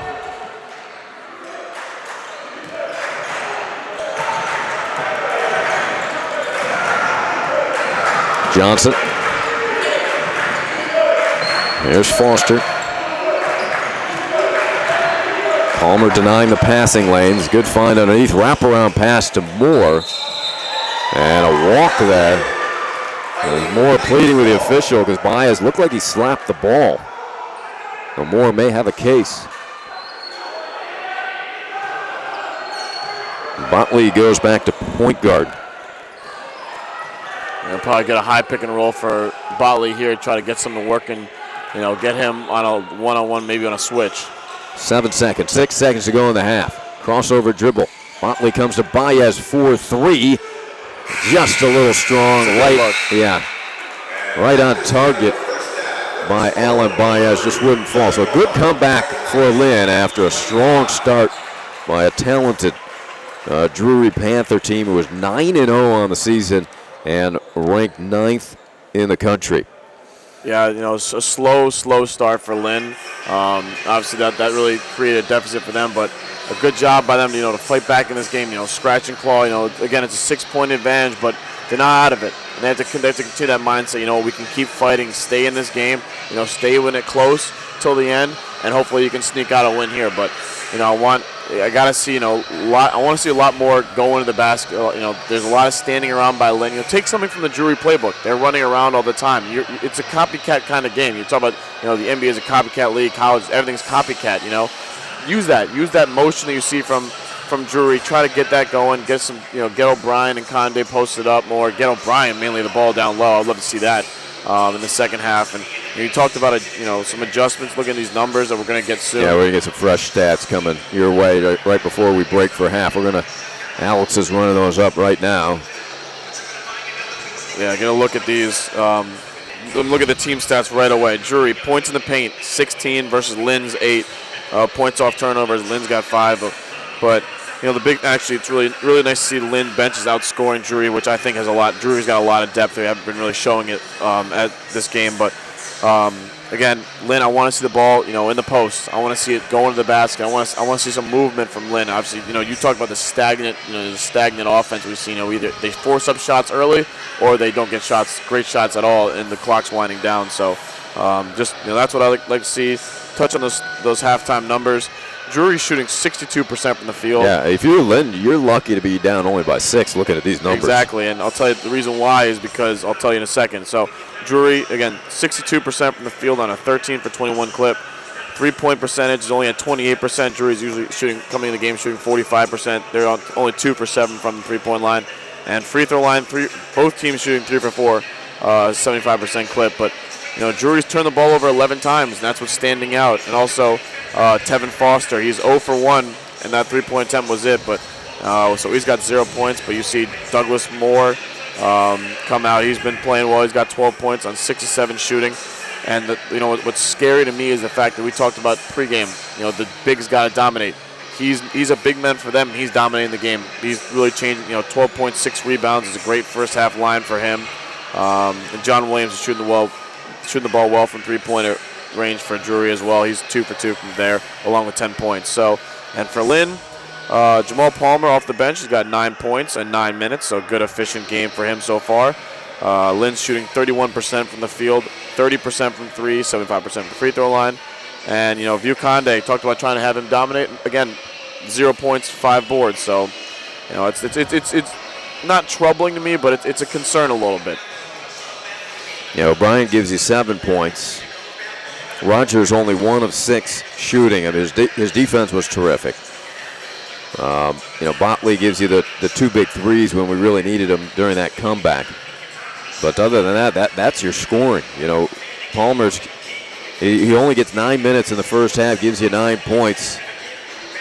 S1: Johnson. There's Foster. Palmer denying the passing lanes. Good find underneath. Wraparound pass to Moore. And a walk there. There's Moore pleading with the official because Baez looked like he slapped the ball. So Moore may have a case. Botley goes back to point guard.
S2: They'll probably get a high pick and roll for Botley here, try to get something working, you know, get him on a one-on-one, maybe on a switch.
S1: 7 seconds, 6 seconds to go in the half. Crossover dribble. Motley comes to Baez for 3. Just a little strong. Right on target by Alan Baez. Just wouldn't fall. So a good comeback for Lynn after a strong start by a talented Drury Panther team who was 9-0 on the season and ranked 9th in the country.
S2: Yeah, a slow start for Lynn. Obviously, that really created a deficit for them, but a good job by them, to fight back in this game. Scratch and claw. Again, it's a 6-point advantage, but they're not out of it, and they have to continue that mindset. We can keep fighting, stay in this game. Stay in it close till the end, and hopefully you can sneak out a win here. But I gotta see I want to see a lot more going to the basket. There's a lot of standing around by Lynn. Take something from the Drury playbook. They're running around all the time. It's a copycat kind of game. You talk about the NBA is a copycat league. College, everything's copycat. Use that motion that you see from Drury. Try to get that going. Get some get O'Brien and Conde posted up more. Get O'Brien mainly the ball down low. I'd love to see that in the second half. And you talked about some adjustments. Look at these numbers that we're going to get soon.
S1: Yeah, we're going to get some fresh stats coming your way right before we break for half. Alex is running those up right now.
S2: Yeah, going to look at these. Look at the team stats right away. Drury, points in the paint, 16 versus Lynn's 8. Points off turnovers, Lynn's got 5. But it's really nice to see Lynn bench is outscoring Drury, which I think has a lot. Drury's got a lot of depth. They haven't been really showing it at this game, but again, Lynn, I want to see the ball, in the post. I want to see it going to the basket. I want to see some movement from Lynn. Obviously, you talk about the stagnant offense we've seen. Either they force up shots early or they don't get great shots at all, and the clock's winding down. So, that's what I like to see. Touch on those halftime numbers. Drury's shooting 62% from the field.
S1: Yeah, if you're Lynn, you're lucky to be down only by 6 looking at these numbers.
S2: Exactly, and I'll tell you the reason why is because I'll tell you in a second. So Drury, again, 62% from the field on a 13 for 21 clip. 3-point percentage is only at 28%. Drury's usually coming in the game shooting 45%. They're only 2 for 7 from the 3-point line. And free throw line, both teams shooting 3 for 4, 75% clip. But Drury's turned the ball over 11 times, and that's what's standing out. And also, Tevin Foster, he's 0 for 1, and that 3-point attempt was it. But so he's got 0 points. But you see Douglas Moore come out. He's been playing well. He's got 12 points on 6 of 7 shooting. And what's scary to me is the fact that we talked about pregame. The big's got to dominate. He's a big man for them. And he's dominating the game. He's really changing. 12.6 rebounds is a great first half line for him. And John Williams is shooting the ball well from 3-point range for Drury as well. He's 2 for 2 from there, along with 10 points. So, and for Lynn, Jamal Palmer off the bench has got 9 points in 9 minutes. So good, efficient game for him so far. Lynn's shooting 31% from the field, 30% from 3, 75% from the free throw line. And View Conde talked about trying to have him dominate. Again, 0 points, 5 boards. So, it's not troubling to me, but it's a concern a little bit.
S1: O'Brien gives you 7 points. Rogers only 1 of 6 shooting. I mean, his defense was terrific. Botley gives you the 2 big threes when we really needed them during that comeback. But other than that's your scoring. Palmer's he only gets 9 minutes in the first half, gives you 9 points.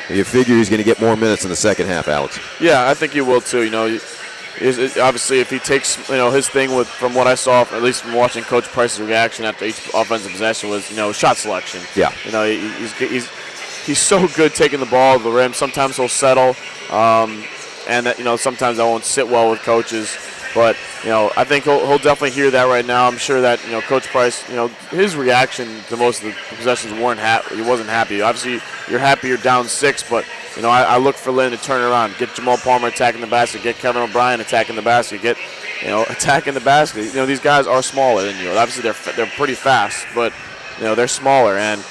S1: You figure he's going to get more minutes in the second half, Alex.
S2: Yeah, I think he will too. Obviously, if he takes his thing from what I saw, at least from watching Coach Price's reaction after each offensive possession, was shot selection.
S1: Yeah.
S2: He's so good taking the ball to the rim. Sometimes he'll settle, and that sometimes that won't sit well with coaches. But I think he'll definitely hear that right now. I'm sure that Coach Price, his reaction to most of the possessions he wasn't happy. Obviously, you're happy you're down 6, but I look for Lynn to turn it around, get Jamal Palmer attacking the basket, get Kevin O'Brien attacking the basket, get attacking the basket. These guys are smaller than you. Obviously, they're pretty fast, but they're smaller, and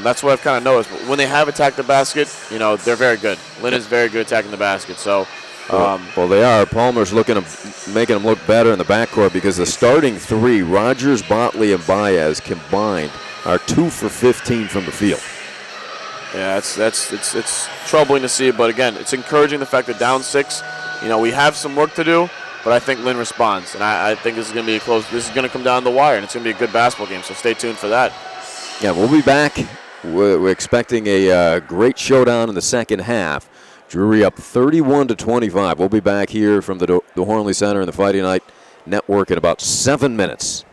S2: that's what I've kind of noticed. But when they have attacked the basket, they're very good. Lynn is very good attacking the basket. So.
S1: Well, they are. Palmer's making them look better in the backcourt because the starting 3, Rogers, Botley, and Baez combined, are 2 for 15 from the field.
S2: Yeah, it's troubling to see, but again, it's encouraging the fact that down 6, we have some work to do, but I think Lynn responds, and I think this is going to be close. This is going to come down the wire, and it's going to be a good basketball game. So stay tuned for that.
S1: Yeah, we'll be back we're expecting a great showdown in the second half. Drury up 31-25. We'll be back here from the Hornley Center and the Fighting Night Network in about 7 minutes.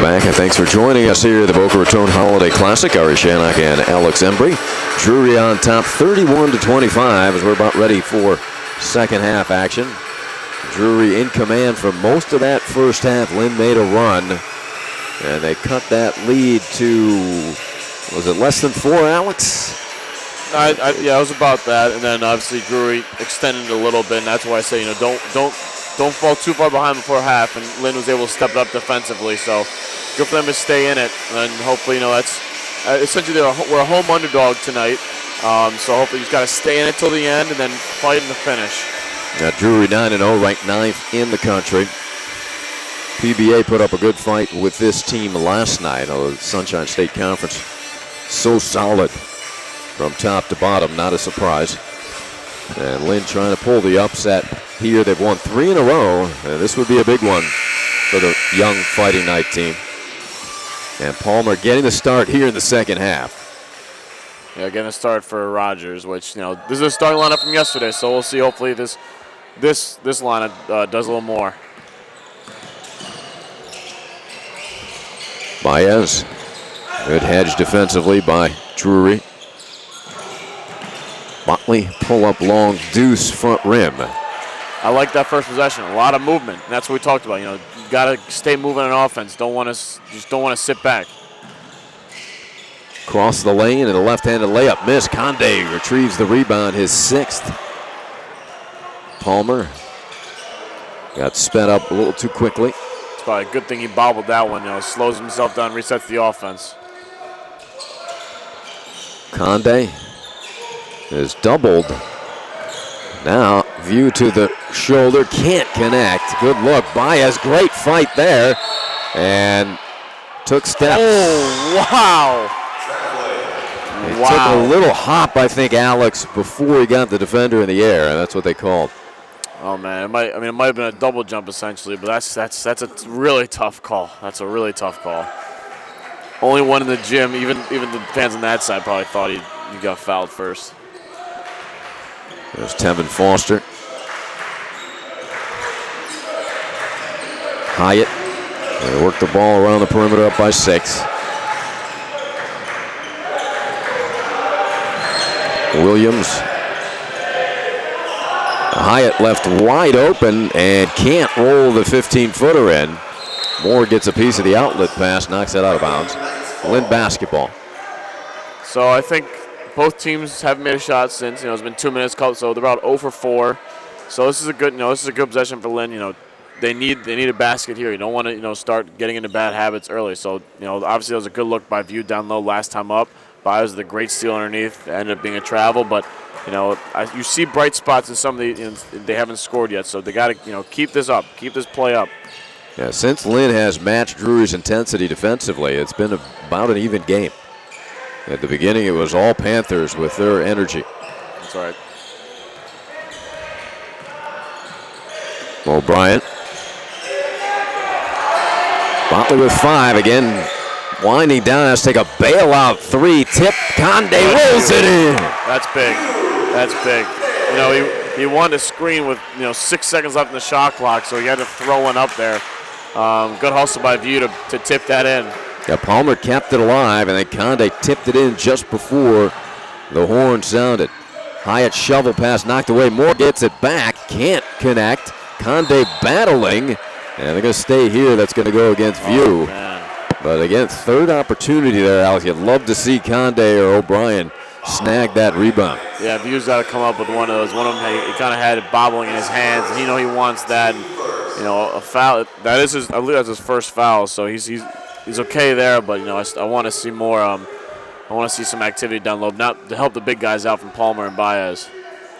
S1: back, and thanks for joining us here at the Boca Raton Holiday Classic. Ari Shannock and Alex Embry. Drury on top 31-25 as we're about ready for second half action. Drury in command for most of that first half. Lynn made a run, and they cut that lead to, was it less than 4, Alex?
S2: Yeah, it was about that, and then obviously Drury extended a little bit, and that's why I say, don't fall too far behind before half, and Lynn was able to step it up defensively, so good for them to stay in it, and hopefully, that's essentially we're a home underdog tonight, so hopefully you just got to stay in it till the end and then fight in the finish.
S1: Now Drury 9-0, ranked 9th in the country. PBA put up a good fight with this team last night. The Sunshine State Conference, so solid from top to bottom, not a surprise. And Lynn trying to pull the upset here. They've won 3 in a row, and this would be a big one for the young Fighting Night team. And Palmer getting the start here in the second half.
S2: Yeah, getting a start for Rogers, which, this is a starting lineup from yesterday, so we'll see. Hopefully this lineup does a little more.
S1: Baez, good hedge defensively by Drury. Motley pull up long deuce front rim.
S2: I like that first possession. A lot of movement. And that's what we talked about. You got to stay moving on offense. Don't want to sit back.
S1: Cross the lane and a left-handed layup miss. Conde retrieves the rebound, his 6th. Palmer got sped up a little too quickly.
S2: It's probably a good thing he bobbled that one. Slows himself down, resets the offense.
S1: Conde is doubled. Now, view to the shoulder, can't connect. Good look. Baez, great fight there. And took steps.
S2: Oh, wow.
S1: He took a little hop, I think, Alex, before he got the defender in the air, and that's what they called.
S2: Oh man, it might have been a double jump essentially, but that's a really tough call. That's a really tough call. Only one in the gym, even the fans on that side probably thought he got fouled first.
S1: There's Tevin Foster. Hyatt. They work the ball around the perimeter, up by 6. Williams. Hyatt left wide open and can't roll the 15-footer in. Moore gets a piece of the outlet pass, knocks it out of bounds. Lynn basketball.
S2: So I think both teams haven't made a shot since. It's been 2 minutes called, so they're about 0 for 4. So this is a good, possession for Lynn. They need a basket here. You don't want to, start getting into bad habits early. So, obviously that was a good look by View down low last time up. Baez with a great steal underneath. It ended up being a travel, but you see bright spots in some of the. They haven't scored yet, so they got to keep this up, keep this play up.
S1: Yeah, since Lynn has matched Drury's intensity defensively, it's been about an even game. At the beginning, it was all Panthers with their energy.
S2: That's right.
S1: O'Brien. Motley with 5 again. Winding down, has to take a bailout 3. Tip. Conde rolls it in.
S2: That's big. That's big. He wanted to screen with 6 seconds left in the shot clock, so he had to throw one up there. Good hustle by View to tip that in.
S1: Yeah, Palmer kept it alive, and then Conde tipped it in just before the horn sounded. Hyatt shovel pass knocked away. Moore gets it back. Can't connect. Conde battling. And they're going to stay here. That's going to go against View.
S2: Man.
S1: But again, third opportunity there, Alex. You'd love to see Conde or O'Brien snag that rebound.
S2: Yeah, View's got to come up with one of those. One of them, he kind of had it bobbling in his hands, and he wants that. And, a foul. That is I believe that's his first foul, so he's okay there. But I want to see more. I want to see some activity down low, not to help the big guys out from Palmer and Baez.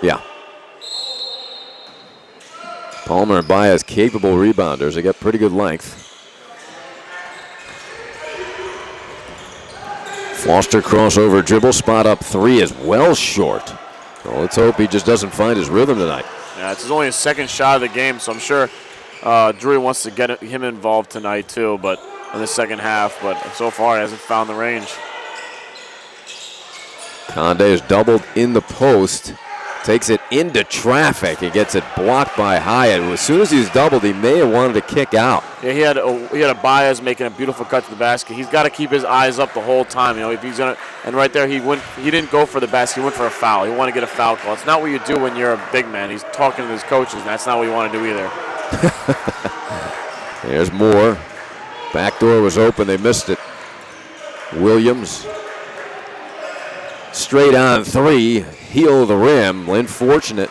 S1: Yeah. Palmer and Baez, capable rebounders. They got pretty good length. Foster crossover dribble, spot up 3 is well short. Well, let's hope he just doesn't find his rhythm tonight.
S2: Yeah, it's only his second shot of the game, so I'm sure Drury wants to get him involved tonight too, but in the second half. But so far, he hasn't found the range.
S1: Conde is doubled in the post. Takes it into traffic and gets it blocked by Hyatt. As soon as he was doubled, he may have wanted to kick out.
S2: Yeah, he had a Baez making a beautiful cut to the basket. He's got to keep his eyes up the whole time. You know, if he's gonna, and right there he didn't go for the basket. He went for a foul. He wanted to get a foul call. It's not what you do when you're a big man. He's talking to his coaches, and that's not what you want to do either.
S1: There's more. Back door was open. They missed it. Williams. Straight on three. Heel of the rim. Lynn fortunate.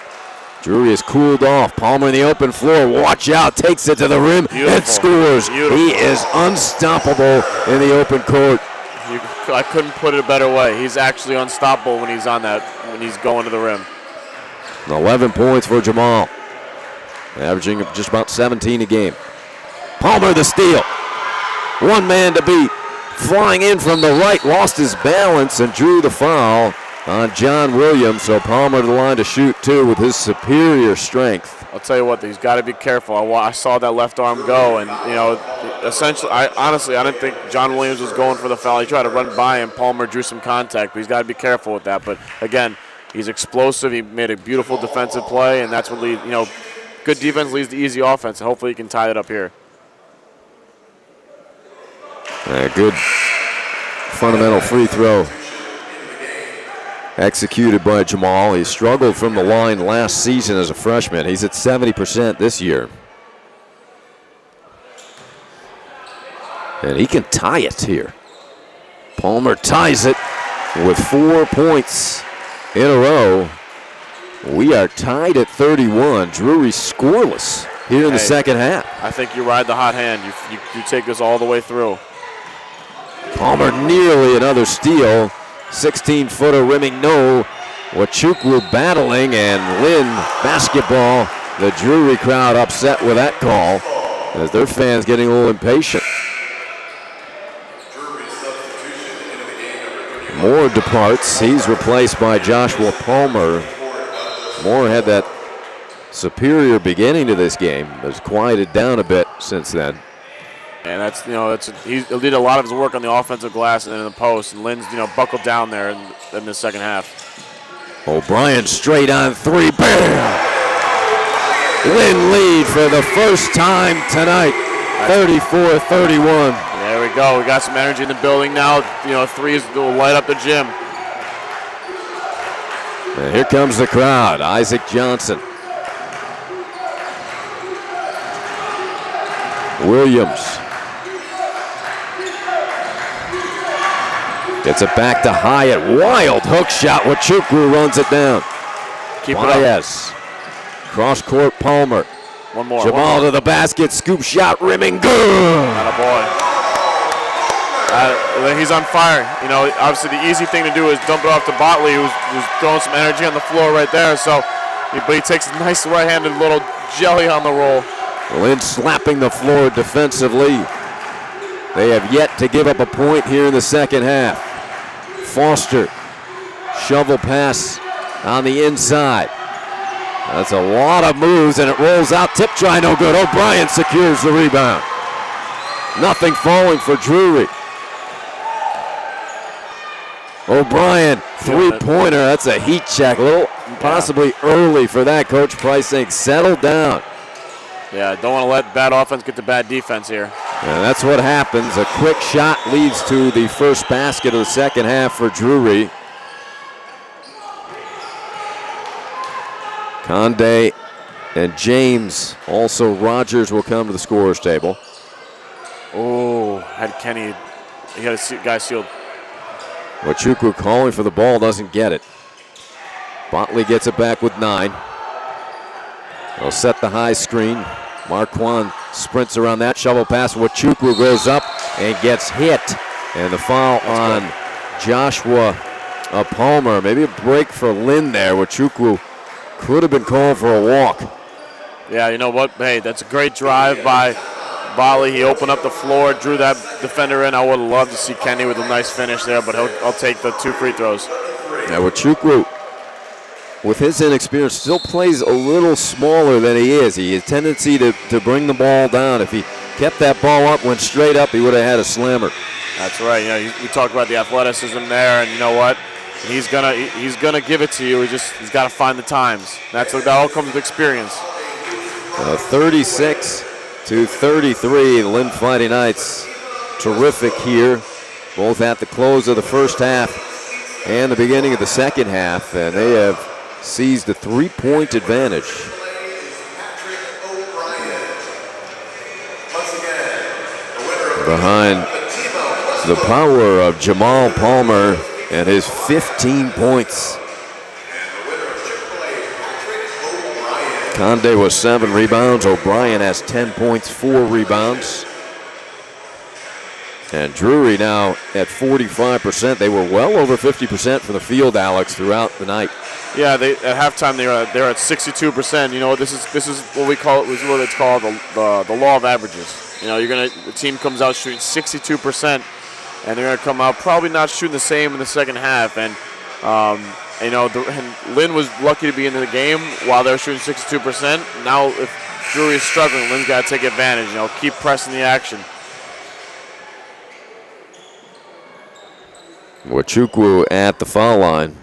S1: Drury has cooled off. Palmer in the open floor. Watch out. Takes it to the rim and scores. Beautiful. He is unstoppable in the open court.
S2: I couldn't put it a better way. He's actually unstoppable when he's on that, when he's going to the rim.
S1: 11 points for Jamal. Averaging just about 17 a game. Palmer the steal. One man to beat. Flying in from the right. Lost his balance and drew the foul on John Williams. So Palmer to the line to shoot two with his superior strength.
S2: I'll tell you what, he's got to be careful. I saw that left arm go, and you know, essentially, I didn't think John Williams was going for the foul. He tried to run by him. Palmer drew some contact, but he's got to be careful with that. But again, he's explosive. He made a beautiful defensive play, and that's what leads. You know, good defense leads to easy offense, and hopefully he can tie it up here.
S1: Good fundamental free throw executed by Jamal. He struggled from the line last season as a freshman. He's at 70% this year. And he can tie it here. Palmer ties it with 4 points in a row. We are tied at 31. Drury scoreless here in the second half.
S2: I think you ride the hot hand. You take this all the way through.
S1: Palmer nearly another steal. 16-footer rimming no. Wachukwu battling, and Lynn basketball. The Drury crowd upset with that call as their fans getting a little impatient. Moore departs. He's replaced by Joshua Palmer. Moore had that superior beginning to this game. Has quieted down a bit since then.
S2: And he did a lot of his work on the offensive glass and in the post. And Lynn's buckled down there in the second half.
S1: O'Brien straight on three. Bam! Lynn lead for the first time tonight. 34-31.
S2: There we go. We got some energy in the building now. Threes will light up the gym.
S1: And here comes the crowd. Isaac Johnson. Williams. Gets it back to Hyatt. Wild hook shot. Wachukwu runs it down.
S2: Keep
S1: Baez. Cross court Palmer.
S2: One more.
S1: Jamal to the basket. Scoop shot. Rimming. Good.
S2: Attaboy. He's on fire. Obviously the easy thing to do is dump it off to Botley, who's throwing some energy on the floor right there. But he takes a nice right-handed little jelly on the roll.
S1: Lynn slapping the floor defensively. They have yet to give up a point here in the second half. Foster, shovel pass on the inside. That's a lot of moves, and it rolls out. Tip try, no good. O'Brien secures the rebound. Nothing falling for Drury. O'Brien, three-pointer. That's a heat check. A little possibly early for that. Coach Price saying settle down.
S2: Yeah, don't want to let bad offense get to bad defense here.
S1: And that's what happens. A quick shot leads to the first basket of the second half for Drury. Conde and James, also Rogers, will come to the scorer's table.
S2: Oh, had Kenny, he had a guy sealed.
S1: Wachukwu calling for the ball, doesn't get it. Botley gets it back with 9. They'll set the high screen. Marquand sprints around that shovel pass. Wachukwu goes up and gets hit. And the foul on Joshua Palmer. Maybe a break for Lynn there. Wachukwu could have been called for a walk.
S2: Yeah, you know what? Hey, that's a great drive by Botley. He opened up the floor, drew that defender in. I would love to see Kenny with a nice finish there, but I'll take the 2 free throws.
S1: Yeah, Wachukwu, with his inexperience, still plays a little smaller than he is. He has a tendency to bring the ball down. If he kept that ball up, went straight up, he would have had a slammer.
S2: That's right. You talked about the athleticism there, and you know what? He's gonna give it to you. He's got to find the times. That all comes with experience.
S1: 36-33, the Lynn Fighting Knights. Terrific here, both at the close of the first half and the beginning of the second half, and they have seized a 3-point advantage. Behind the power of Jamal Palmer and his 15 points. Conde was 7 rebounds. O'Brien has 10 points, 4 rebounds. And Drury now at 45%. They were well over 50% from the field, Alex, throughout the night.
S2: Yeah, at halftime they're at 62%. You know, this is what we call it. This is what it's called the law of averages. You know, the team comes out shooting 62%, and they're gonna come out probably not shooting the same in the second half. And and Lynn was lucky to be in the game while they're shooting 62%. Now, if Drury is struggling, Lynn's got to take advantage. You know, keep pressing the action.
S1: Wachukwu at the foul line.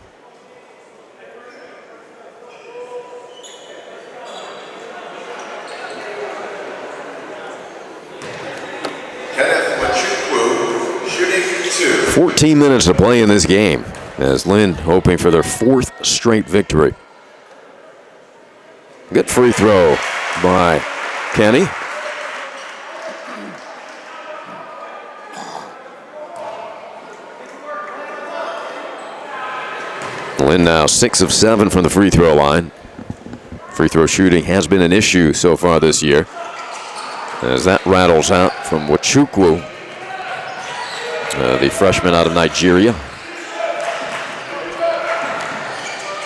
S3: Kenneth Wachukwu shooting 2.
S1: 14 minutes to play in this game as Lynn hoping for their 4th straight victory. Good free throw by Kenny. Lynn now 6 of 7 from the free throw line. Free throw shooting has been an issue so far this year, as that rattles out from Wachukwu, the freshman out of Nigeria.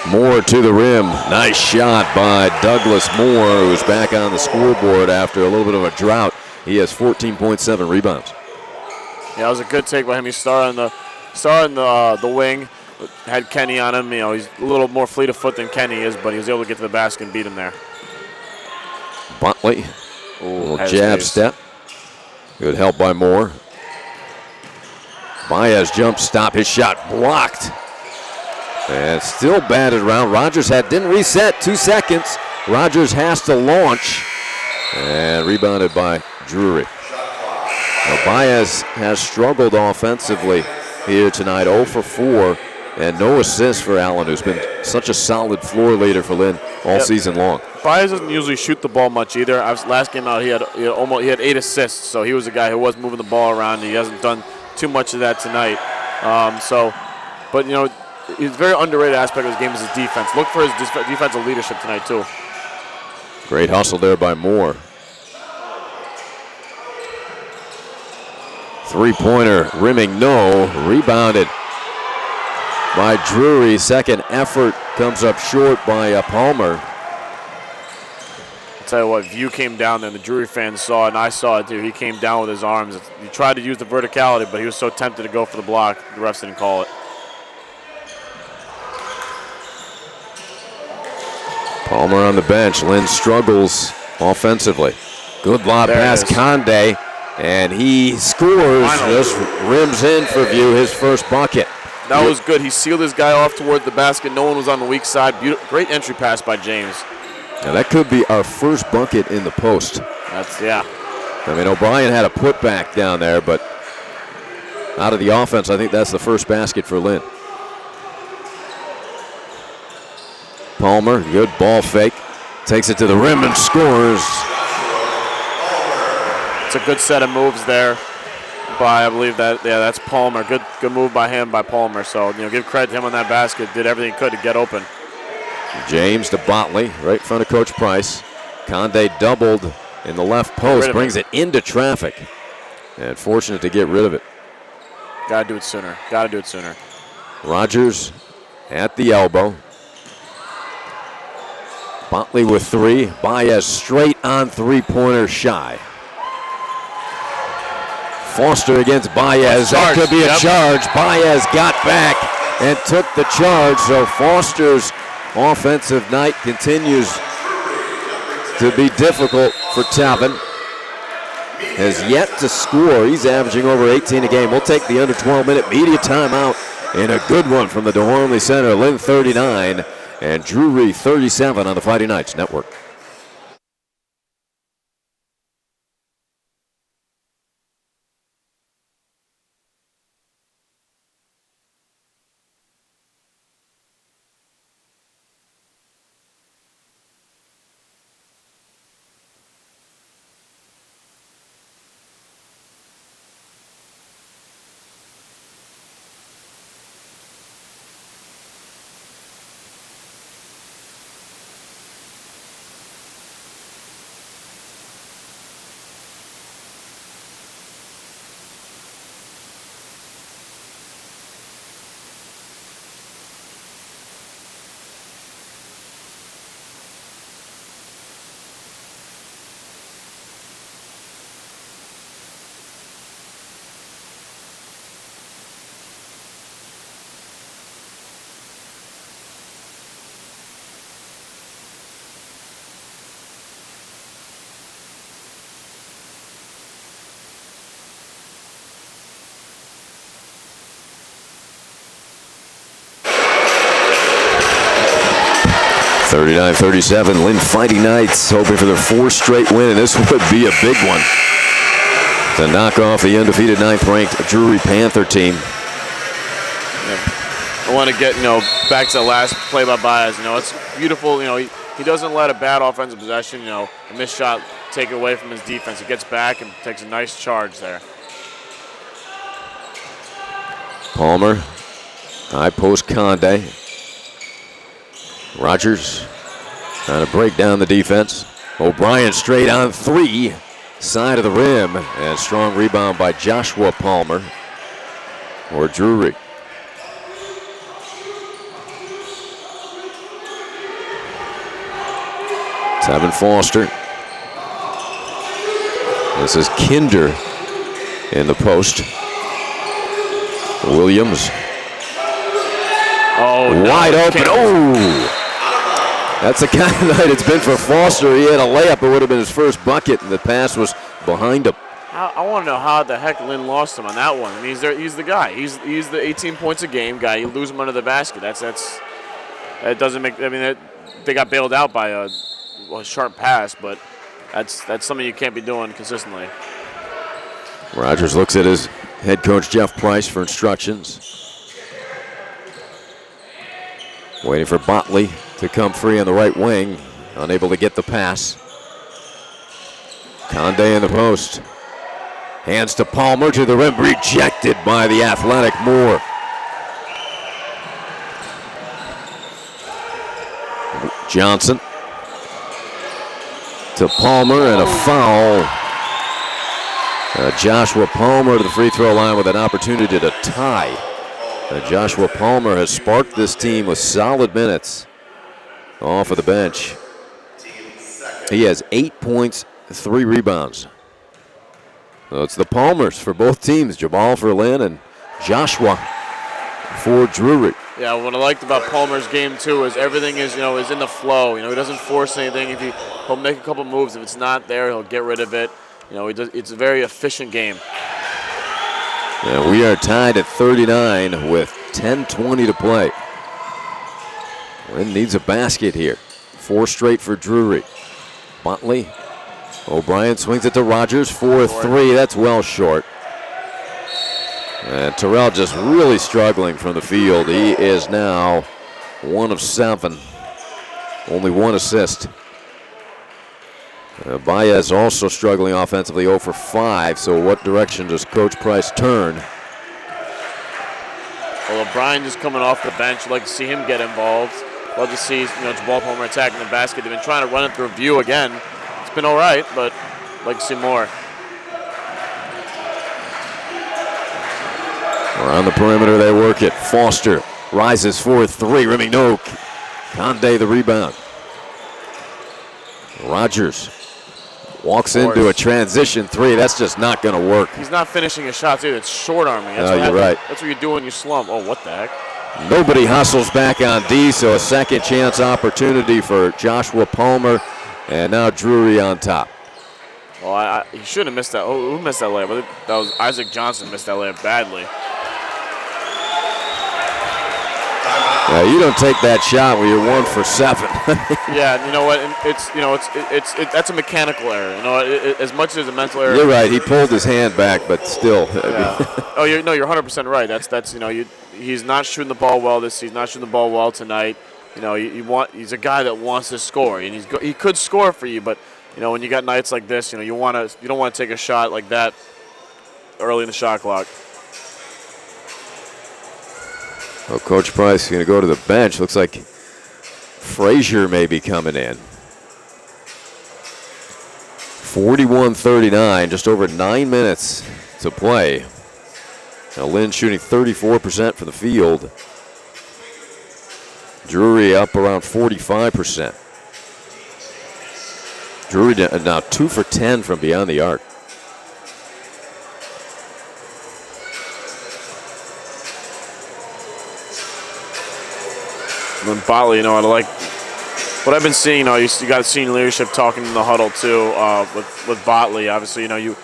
S1: Moore to the rim. Nice shot by Douglas Moore, who's back on the scoreboard after a little bit of a drought. He has 14.7 rebounds.
S2: Yeah, that was a good take by him. He started on the wing. Had Kenny on him. You know, he's a little more fleet of foot than Kenny is, but he was able to get to the basket and beat him there.
S1: Buntley, a little jab step. Good help by Moore. Baez jump stop, his shot blocked. And still batted around. Rogers didn't reset, 2 seconds. Rogers has to launch. And rebounded by Drury. Now Baez has struggled offensively here tonight, 0 for 4. And no assists for Allen, who's been such a solid floor leader for Lynn all season long.
S2: Baez doesn't usually shoot the ball much either. Last game out, he had 8 assists, so he was a guy who was moving the ball around. And he hasn't done too much of that tonight. But you know, his very underrated aspect of his game is his defense. Look for his defensive leadership tonight too.
S1: Great hustle there by Moore. 3-pointer rimming no, rebounded by Drury. Second effort comes up short by Palmer.
S2: I'll tell you what, View came down there, and the Drury fans saw it, and I saw it too. He came down with his arms. He tried to use the verticality, but he was so tempted to go for the block, the refs didn't call it.
S1: Palmer on the bench. Lynn struggles offensively. Good lob pass, Conde, and he scores.
S2: Finally.
S1: Just rims in for View, his first bucket.
S2: That was good. He sealed his guy off toward the basket. No one was on the weak side. Great entry pass by James.
S1: Now that could be our first bucket in the post.
S2: Yeah.
S1: I mean, O'Brien had a putback down there, but out of the offense, I think that's the first basket for Lynn. Palmer, good ball fake. Takes it to the rim and scores.
S2: It's a good set of moves there by, I believe that's Palmer. Good move by him, by Palmer. So, you know, give credit to him on that basket. Did everything he could to get open.
S1: James to Botley, right in front of Coach Price. Conde doubled in the left post, brings it into traffic. And fortunate to get rid of it.
S2: Gotta do it sooner. Gotta do it sooner.
S1: Rogers at the elbow. Botley with 3. Baez straight on 3-pointer shy. Foster against Baez. That could be a charge. Baez got back and took the charge. So Foster's offensive night continues to be difficult for Tavin. Has yet to score. He's averaging over 18 a game. We'll take the under 12-minute media timeout And a good one from the Dormley Center. Lynn 39 and Drury 37 on the Fighting Knights Network. (39-37), Lynn Fighting Knights hoping for their 4th straight win, and this would be a big one to knock off the undefeated 9th-ranked Drury Panther team.
S2: I want to get, back to the last play by Baez. It's beautiful. He doesn't let a bad offensive possession, a missed shot take it away from his defense. He gets back and takes a nice charge there.
S1: Palmer, high post Conde. Rogers trying to break down the defense. O'Brien straight on 3, side of the rim, and strong rebound by Joshua Palmer or Drury. Tevin Foster. This is Kinder in the post. Williams.
S2: Oh,
S1: wide open. Oh! That's the kind of night it's been for Foster. He had a layup. It would have been his first bucket, and the pass was behind him.
S2: I want to know how the heck Lynn lost him on that one. I mean, he's the guy. He's the 18 points a game guy. You lose him under the basket. That doesn't make. I mean, they got bailed out by a sharp pass, but that's something you can't be doing consistently.
S1: Rogers looks at his head coach Jeff Price for instructions. Waiting for Botley to come free on the right wing. Unable to get the pass. Conde in the post. Hands to Palmer to the rim. Rejected by the athletic Moore. Johnson to Palmer and a foul. Joshua Palmer to the free throw line with an opportunity to tie. Joshua Palmer has sparked this team with solid minutes off of the bench. He has 8 points, 3 rebounds. So it's the Palmers for both teams. Jabal for Lynn and Joshua for Drury.
S2: Yeah, what I liked about Palmer's game too is everything is in the flow. He doesn't force anything. He'll make a couple moves. If it's not there, he'll get rid of it. It's a very efficient game.
S1: Yeah, we are tied at 39 with 10:20 to play. Lynn needs a basket here. 4 straight for Drury. Botley. O'Brien swings it to Rogers for 3. That's well short. And Terrell just really struggling from the field. He is now 1 of 7. Only 1 assist. Baez also struggling offensively, 0 for 5. So what direction does Coach Price turn?
S2: Well, O'Brien just coming off the bench. I'd like to see him get involved. Love to see Jabal Palmer attacking the basket. They've been trying to run it through view again. It's been all right, but I'd like to see more.
S1: Around the perimeter they work it. Foster rises for 3. Rimming no. Conde the rebound. Rogers walks into a transition 3. That's just not going to work.
S2: He's not finishing his shots either. It's short arming. That's
S1: you're right.
S2: That's what you do when you slump. Oh, what the heck?
S1: Nobody hustles back on D, so a second chance opportunity for Joshua Palmer. And now Drury on top.
S2: Well, he shouldn't have missed that. Oh, who missed that layup? That was Isaac Johnson missed that layup badly.
S1: You don't take that shot when you're 1 for 7.
S2: Yeah, you know what? That's a mechanical error. You know, as much as a mental error.
S1: You're right. He pulled his hand back, but still.
S2: Yeah. Oh, you're 100% right. That's he's not shooting the ball well. He's not shooting the ball well tonight. You know, he's a guy that wants to score, and he could score for you, but you know, when you got nights like this, you know, you don't want to take a shot like that early in the shot clock.
S1: Well, Coach Price is going to go to the bench. Looks like Frazier may be coming in. 41-39, just over 9 minutes to play. Now Lynn shooting 34% from the field. Drury up around 45%. Drury now 2 for 10 from beyond the arc.
S2: And then Botley, you know, I like what I've been seeing. You know, you got senior leadership talking in the huddle too with Botley. Obviously, you know, you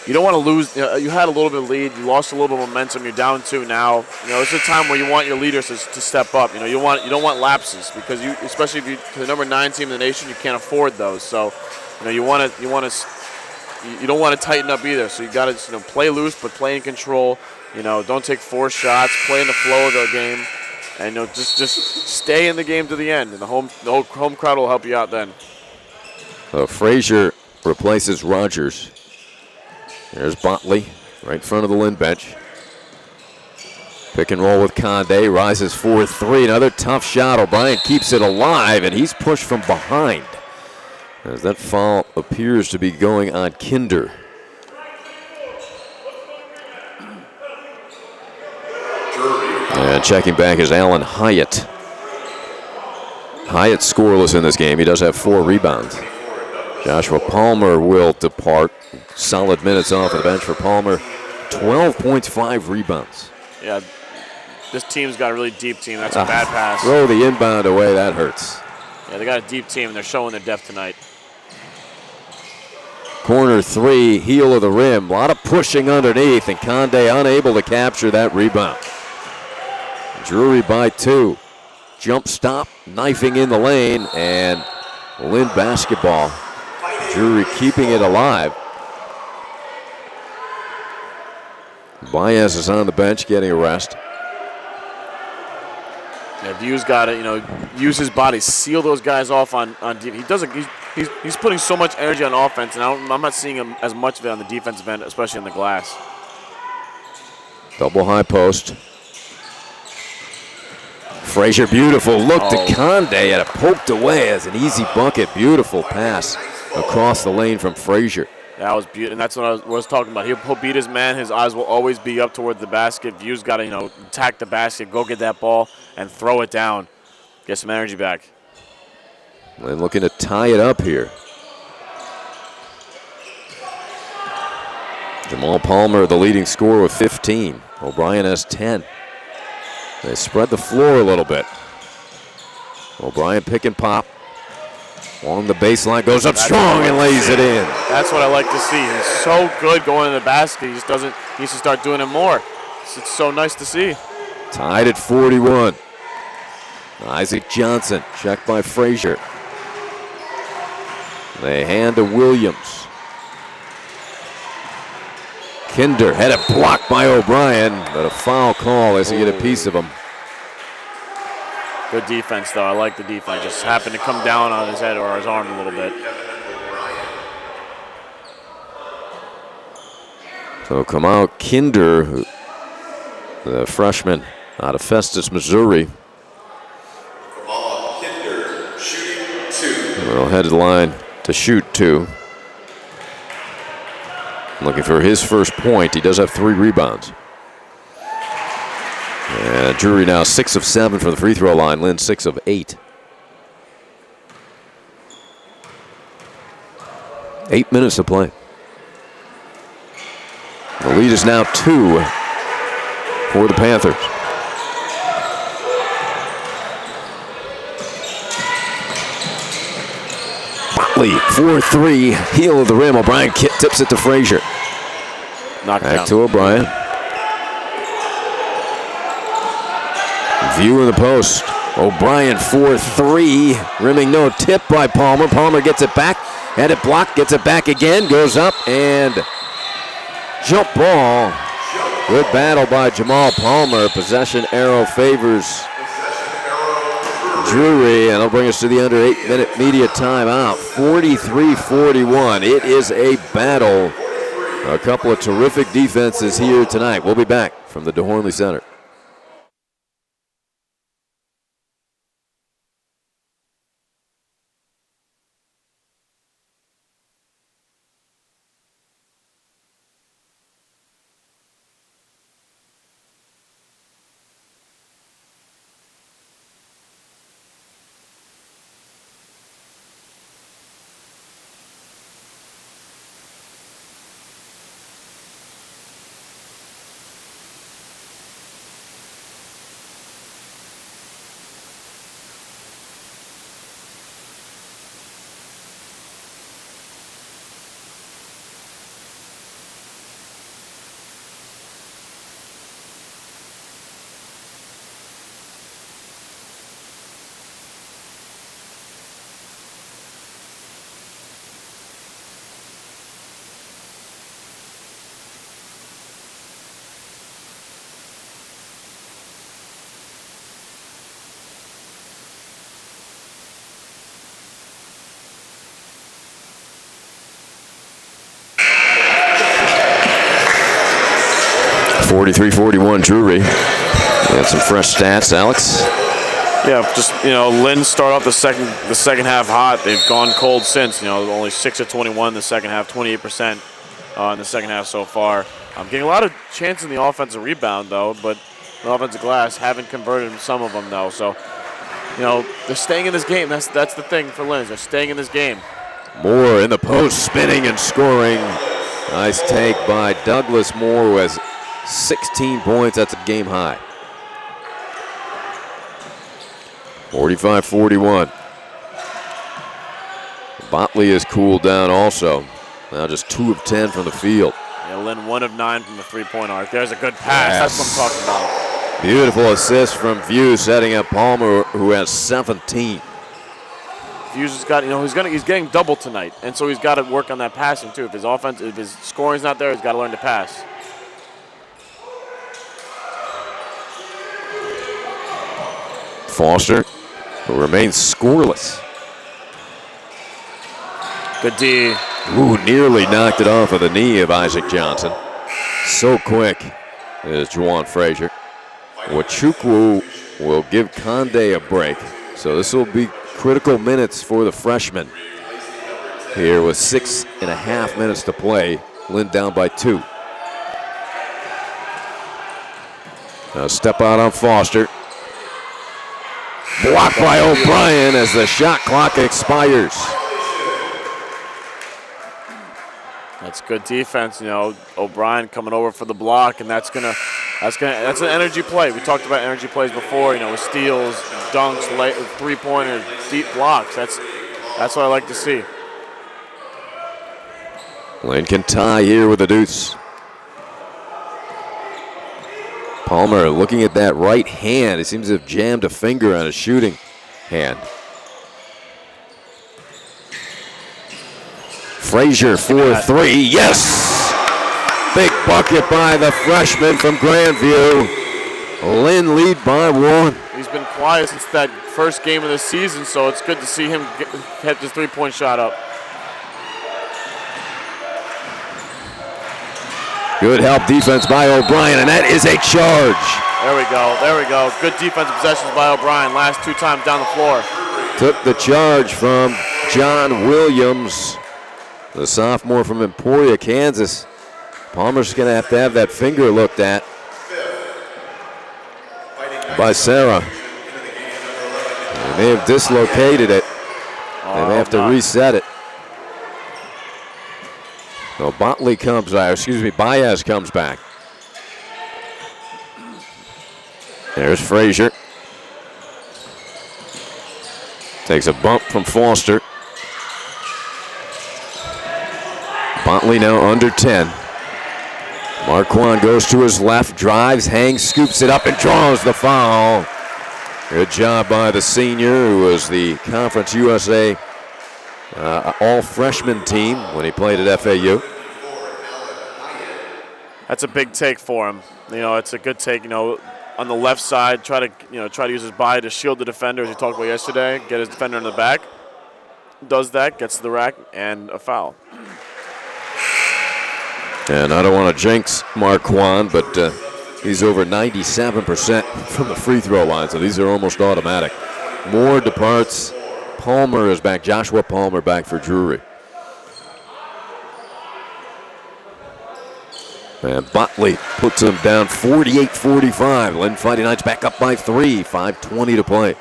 S2: don't want to lose. You had a little bit of lead. You lost a little bit of momentum. You're down 2 now. You know, it's a time where you want your leaders to step up. You know, you don't want lapses because especially if you're the number 9 team in the nation, you can't afford those. So, you know, you don't want to tighten up either. So you got to play loose, but play in control. You know, don't take forced shots. Play in the flow of the game. And you know, just stay in the game to the end, and the home crowd will help you out then.
S1: Frazier replaces Rogers. There's Botley right in front of the Lynn bench. Pick and roll with Condé, rises 4-3. Another tough shot. O'Brien keeps it alive, and he's pushed from behind. As that foul appears to be going on Kinder. And checking back is Alan Hyatt. Hyatt scoreless in this game. He does have 4 rebounds. Joshua Palmer will depart. Solid minutes off the bench for Palmer. 12 points, 5 rebounds.
S2: Yeah, this team's got a really deep team. That's a bad pass.
S1: Throw the inbound away. That hurts.
S2: Yeah, they got a deep team, and they're showing their depth tonight.
S1: Corner 3, heel of the rim. A lot of pushing underneath, and Condé unable to capture that rebound. Drury by 2. Jump stop, knifing in the lane, and Lynn basketball. Drury keeping it alive. Baez is on the bench getting a rest.
S2: Yeah, View's got to, use his body, seal those guys off on defense. He's putting so much energy on offense, and I'm not seeing him as much of it on the defensive end, especially on the glass.
S1: Double high post. Frazier, beautiful look to Condé, and it poked away as an easy bucket. Beautiful pass across the lane from Frazier.
S2: That was beautiful, and that's what I was talking about. He'll beat his man. His eyes will always be up toward the basket. View's got to, attack the basket, go get that ball, and throw it down. Get some energy back.
S1: And looking to tie it up here. Jamal Palmer, the leading scorer with 15. O'Brien has 10. They spread the floor a little bit. O'Brien pick and pop. Along the baseline, goes up strong and lays it in.
S2: That's what I like to see. He's so good going in the basket. He just needs to start doing it more. It's so nice to see.
S1: Tied at 41. Isaac Johnson, checked by Frazier. They hand to Williams. Kinder had it blocked by O'Brien, but a foul call as he get a piece of him.
S2: Good defense, though. I like the defense. Just happened to come down on his head or his arm a little bit.
S1: So come out Kinder, the freshman out of Festus, Missouri.
S3: Kinder shooting 2.
S1: Will head to the line to shoot 2. Looking for his first point. He does have 3 rebounds. And Drury now 6 of 7 from the free throw line. Lynn 6 of 8. 8 minutes to play. The lead is now 2 for the Panthers. Botley, 4-3, heel of the rim. O'Brien tips it to Frazier. Back to O'Brien. View in the post. O'Brien 4-3. Rimming no tip by Palmer. Palmer gets it back. Had it blocked. Gets it back again. Goes up and jump ball. Good battle by Jamal Palmer. Possession arrow favors Drury, and it'll bring us to the under 8-minute media timeout. 43-41. It is a battle. A couple of terrific defenses here tonight. We'll be back from the DeHornley Center. (43-41) Drury. And some fresh stats, Alex.
S2: Yeah, just Lynn started off the second half hot. They've gone cold since. Only 6 of 21 in the second half, 28% in the second half so far. I'm getting a lot of chances in the offensive rebound though, but the offensive glass haven't converted some of them though. So they're staying in this game. That's the thing for Lynn. They're staying in this game.
S1: Moore in the post, spinning and scoring. Nice take by Douglas Moore, who has 16 points. That's a game high. 45-41. Botley has cooled down also. Now just 2 of 10 from the field.
S2: Yeah, Lynn 1 of 9 from the three-point arc. There's a good pass. Yes. That's what I'm talking about.
S1: Beautiful assist from View, setting up Palmer, who has 17.
S2: Hughes has got, he's getting double tonight, and so he's got to work on that passing too. If his scoring's not there, he's got to learn to pass.
S1: Foster, who remains scoreless.
S2: Good D.
S1: Ooh, nearly knocked it off of the knee of Isaac Johnson. So quick is Juwan Frazier. Wachukwu will give Conde a break, so this will be critical minutes for the freshman. Here with 6.5 minutes to play, Lynn down by 2. Now step out on Foster. Blocked by O'Brien as the shot clock expires.
S2: That's good defense, O'Brien coming over for the block, and that's an energy play. We talked about energy plays before, with steals, dunks, three-pointers, deep blocks. That's what I like to see.
S1: Lynn can tie here with the deuce. Palmer looking at that right hand. It seems to have jammed a finger on his shooting hand. Frazier 4-3, yes! Big bucket by the freshman from Grandview. Lynn lead by 1.
S2: He's been quiet since that first game of the season, so it's good to see him get his three-point shot up.
S1: Good help defense by O'Brien, and that is a charge.
S2: There we go. Good defensive possessions by O'Brien. Last 2 times down the floor.
S1: Took the charge from John Williams, the sophomore from Emporia, Kansas. Palmer's going to have that finger looked at by Sarah. They may have dislocated it. They may have to reset it. So Baez comes back. There's Frazier. Takes a bump from Foster. Botley now under 10. Marquand goes to his left, drives, hangs, scoops it up, and draws the foul. Good job by the senior, who was the Conference USA all-freshman team when he played at FAU.
S2: That's a big take for him. It's a good take. On the left side, try to use his body to shield the defender, as we talked about yesterday. Get his defender in the back. Does that, gets to the rack, and a foul.
S1: And I don't want to jinx Marquand, but he's over 97% from the free throw line, so these are almost automatic. Moore departs. Palmer is back. Joshua Palmer back for Drury. And Botley puts him down 48-45. Lynn Fighting Knights back up by 3. 5:20 to play.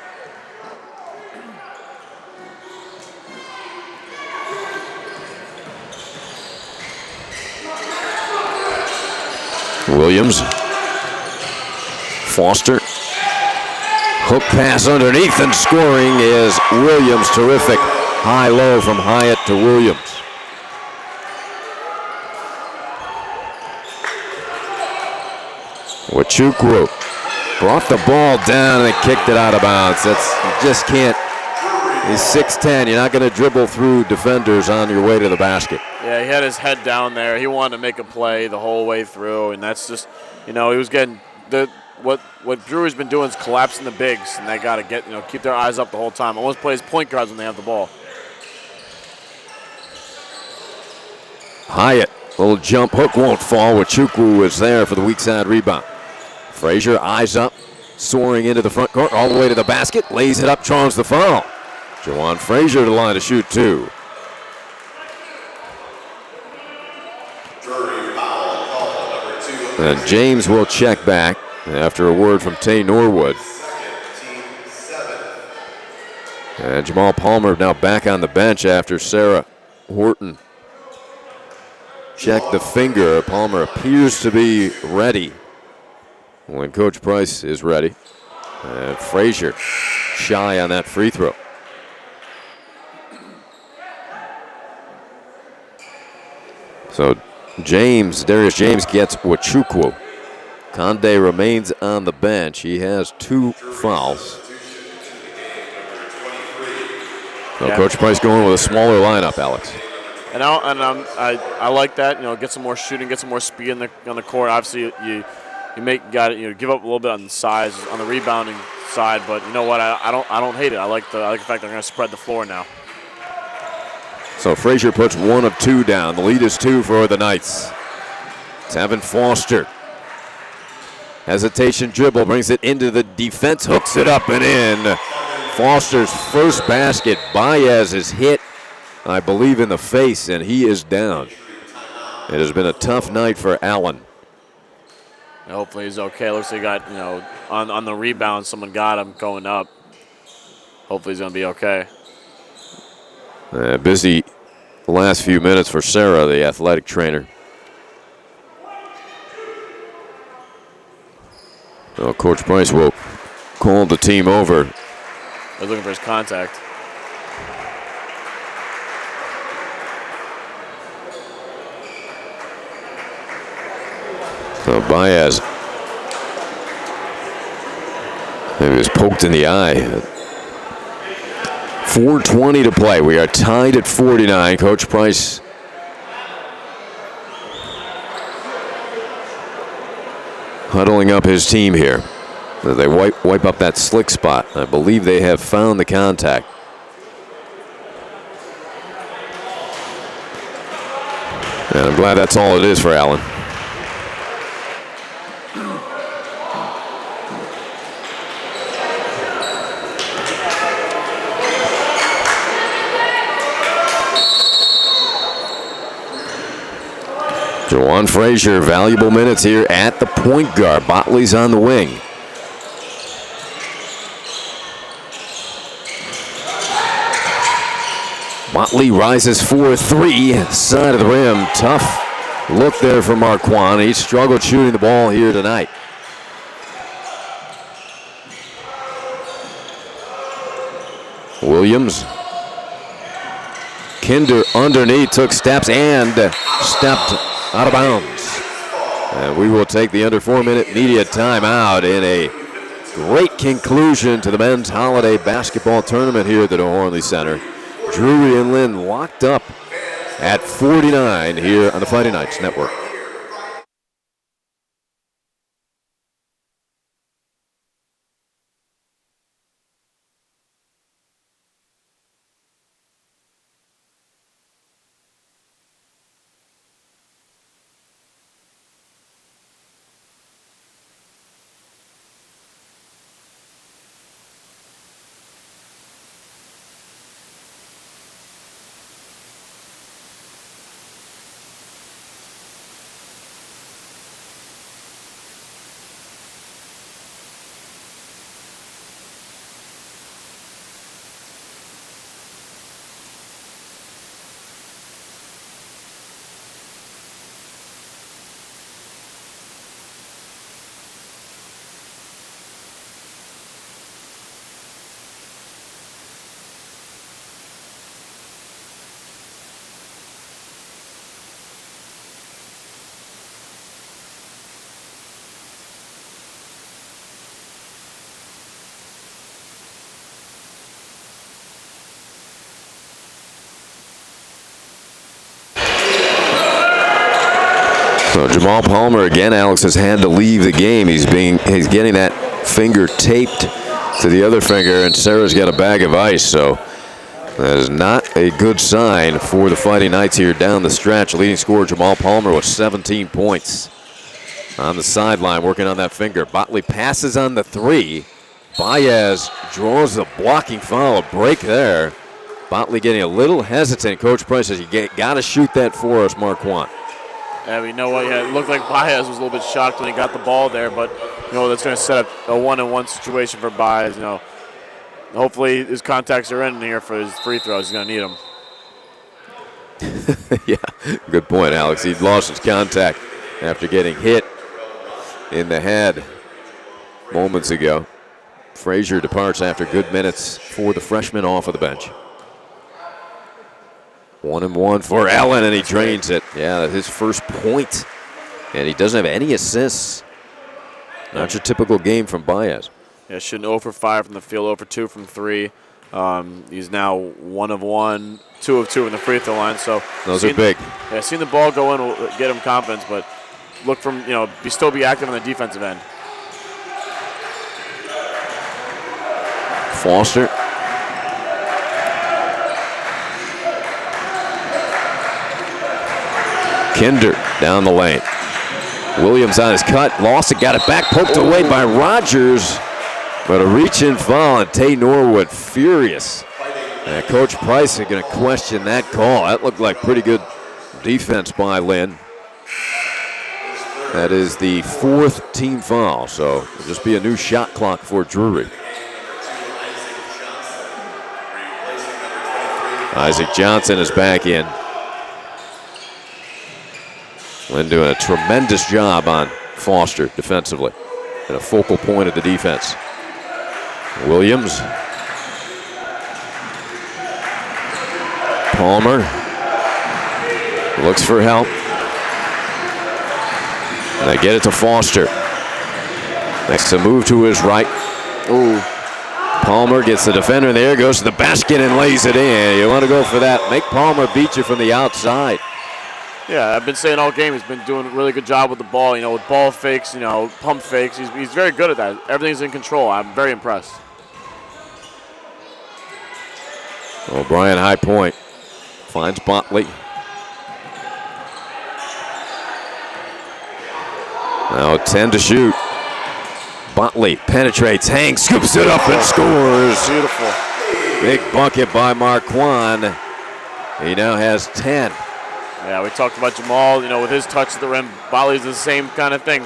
S1: Williams. Foster. Hook pass underneath, and scoring is Williams. Terrific high-low from Hyatt to Williams. Wachukwu brought the ball down and kicked it out of bounds. You just can't. He's 6'10". You're not going to dribble through defenders on your way to the basket.
S2: Yeah, he had his head down there. He wanted to make a play the whole way through, and that's just, he was getting what Drury's been doing is collapsing the bigs, and they got to keep their eyes up the whole time. Almost plays point guards when they have the ball.
S1: Hyatt, little jump hook won't fall. Wachukwu was there for the weak side rebound. Frazier eyes up, soaring into the front court, all the way to the basket, lays it up, draws the foul. Jawan Frazier to the line to shoot 2.
S3: Drury foul call number 2.
S1: And James will check back after a word from Tay Norwood.
S3: Team 7.
S1: And Jamal Palmer now back on the bench after Sarah Horton checked the finger. Palmer appears to be ready when Coach Price is ready. And Frazier shy on that free throw. So Darius James gets Wachukwu. Conde remains on the bench. He has 2 fouls. So Coach Price going with a smaller lineup, Alex.
S2: And I like that. Get some more shooting, get some more speed on the court. Obviously, you give up a little bit on the size on the rebounding side, but you know what? I don't hate it. I like the fact they're going to spread the floor now.
S1: So Frazier puts 1 of 2 down. The lead is 2 for the Knights. Tevin Foster. Hesitation dribble, brings it into the defense, hooks it up and in. Foster's first basket. Baez is hit, I believe, in the face, and he is down. It has been a tough night for Allen.
S2: Hopefully he's okay. Looks like he got, on the rebound, someone got him going up. Hopefully he's going to be okay.
S1: Busy the last few minutes for Sarah, the athletic trainer. So Coach Price will call the team over.
S2: They're looking for his contact.
S1: So Baez maybe was poked in the eye. 4:20 to play. We are tied at 49. Coach Price huddling up his team here. They wipe up that slick spot. I believe they have found the contact. And I'm glad that's all it is for Allen. Jawan Frazier, valuable minutes here at the point guard. Botley's on the wing. Botley rises 4-3, side of the rim. Tough look there for Marquand. He struggled shooting the ball here tonight. Williams. Kinder underneath, took steps and stepped out of bounds. And we will take the under 4-minute media timeout in a Great conclusion to the men's holiday basketball tournament here at the O'Hornley Center. Drury and Lynn locked up at 49 here on the Fighting Knights Network. So Jamal Palmer again, Alex, has had to leave the game. He's getting that finger taped to the other finger, and Sarah's got a bag of ice. So that is not a good sign for the Fighting Knights here down the stretch. Leading scorer Jamal Palmer with 17 points on the sideline, working on that finger. Botley passes on the three. Baez draws the blocking foul, a break there. Botley getting a little hesitant. Coach Price says, you got to shoot that for us, Marquand.
S2: Yeah, we know what. Yeah, it looked like Baez was a little bit shocked when he got the ball there, but that's going to set up a 1-on-1 situation for Baez. Hopefully his contacts are in here for his free throws. He's going to need them.
S1: Yeah, good point, Alex. He lost his contact after getting hit in the head moments ago. Frazier departs after good minutes for the freshman off of the bench. 1-and-1 for Allen, and he drains it. Yeah, his first point, and he doesn't have any assists. Not your typical game from Baez.
S2: Yeah, shooting 0 for 5 from the field, 0 for 2 from 3. He's now 1 of 1, 2 of 2 from the free throw line. So
S1: those are big.
S2: Yeah, seeing the ball go in will get him confidence, but look from still be active on the defensive end.
S1: Foster. Kinder down the lane. Williams on his cut, lost it, got it back, poked away by Rogers. But a reach-in foul, and Tay Norwood furious. And Coach Price is going to question that call. That looked like pretty good defense by Lynn. That is the 4th team foul, so it'll just be a new shot clock for Drury. Isaac Johnson is back in. Lynn doing a tremendous job on Foster defensively and a focal point of the defense. Williams. Palmer looks for help. And they get it to Foster. Next to move to his right. Ooh. Palmer gets the defender in the air, goes to the basket and lays it in. You want to go for that. Make Palmer beat you from the outside.
S2: Yeah, I've been saying all game he's been doing a really good job with the ball, with ball fakes, pump fakes. He's very good at that. Everything's in control. I'm very impressed.
S1: O'Brien high point. Finds Botley. Now 10 to shoot. Botley penetrates, hangs, scoops it up and scores.
S2: Beautiful.
S1: Big bucket by Marquand. He now has 10.
S2: Yeah, we talked about Jamal, with his touch to the rim. Botley's the same kind of thing.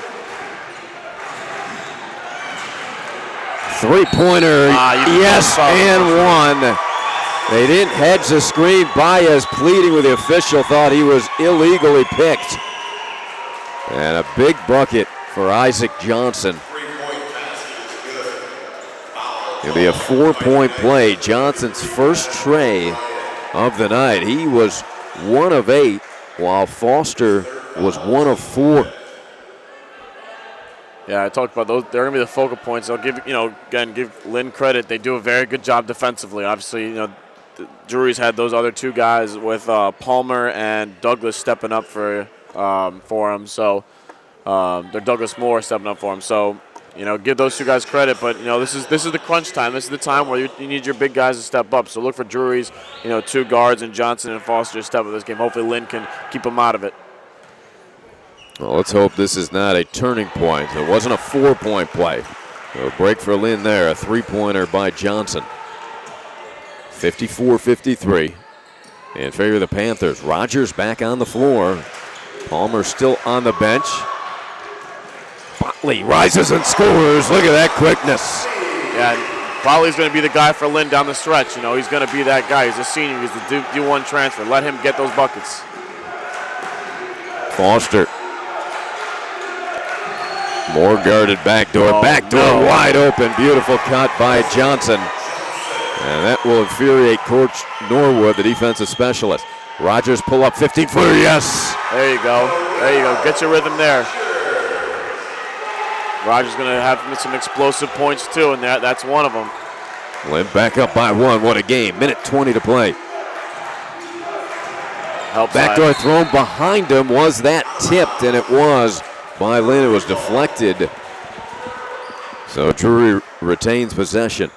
S1: Three-pointer, yes, and one. They didn't hedge the screen. Baez pleading with the official, thought he was illegally picked. And a big bucket for Isaac Johnson. It'll be a 4-point play. Johnson's first tray of the night. He was 1 of 8, while Foster was 1 of 4.
S2: Yeah, I talked about those. They're going to be the focal points. I'll give give Lynn credit. They do a very good job defensively. Obviously, Drury's had those other two guys with Palmer and Douglas stepping up for him. So they're Douglas Moore stepping up for him. So give those two guys credit. But this is the crunch time. This is the time where you need your big guys to step up. So look for Drury's two guards and Johnson and Foster to step up this game. Hopefully Lynn can keep them out of it.
S1: Well, let's hope this is not a turning point. It wasn't a 4-point play. So a break for Lynn there, a 3-pointer by Johnson. 54-53 in favor of the Panthers. Rogers back on the floor. Palmer still on the bench. Botley rises and scores. Look at that quickness.
S2: Yeah, Botley's going to be the guy for Lynn down the stretch. He's going to be that guy. He's a senior. He's the D1 transfer. Let him get those buckets.
S1: Foster. More guarded backdoor. Backdoor wide open. Beautiful cut by Johnson. And that will infuriate Coach Norwood, the defensive specialist. Rogers pull up 15-footer. Yes.
S2: There you go. Get your rhythm there. Rogers going to have some explosive points too, and that's one of them.
S1: Lynn back up by 1. What a game. Minute 20 to play. Backdoor thrown behind him. Was that tipped? And it was by Lynn. It was deflected. So Drury retains possession.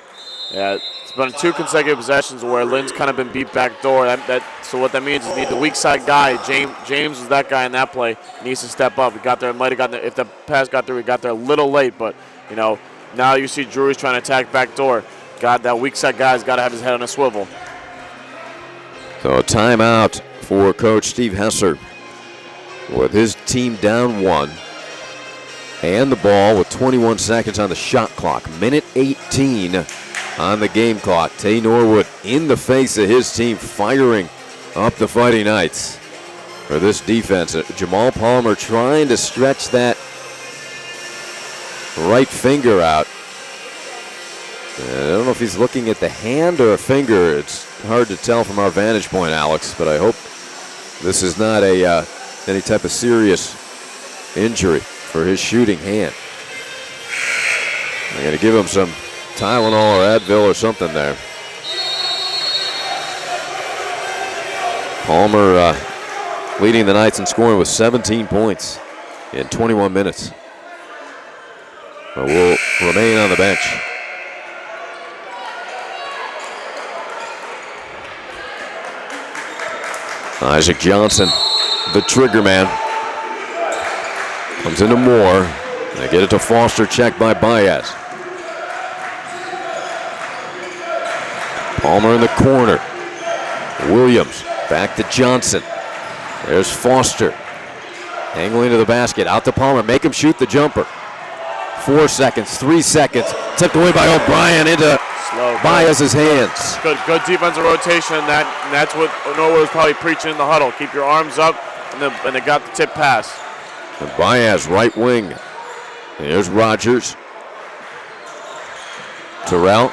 S2: Yeah, it's been 2 consecutive possessions where Lynn's kind of been beat backdoor. So what that means is you need the weak side guy. James was that guy in that play. He needs to step up. He got there. Might have gotten there. If the pass got through, he got there a little late. But now you see Drury's trying to attack backdoor. God, that weak side guy's got to have his head on a swivel.
S1: So a timeout for Coach Steve Hesser with his team down 1 and the ball with 21 seconds on the shot clock. Minute 18 on the game clock. Tay Norwood in the face of his team, firing up the Fighting Knights for this defense. Jamal Palmer trying to stretch that right finger out. I don't know if he's looking at the hand or a finger. It's hard to tell from our vantage point, Alex, but I hope this is not any type of serious injury for his shooting hand. I'm going to give him some Tylenol or Advil or something there. Palmer leading the Knights in scoring with 17 points in 21 minutes. But will remain on the bench. Isaac Johnson, the trigger man, comes into Moore. They get it to Foster, checked by Baez. Palmer in the corner. Williams back to Johnson. There's Foster. Angling to the basket, out to Palmer. Make him shoot the jumper. 4 seconds, 3 seconds. Tipped away by O'Brien into Baez's hands.
S2: Good defensive rotation, and that's what Norwood was probably preaching in the huddle. Keep your arms up, and they got the tip pass.
S1: And Baez, right wing. There's Rogers. Terrell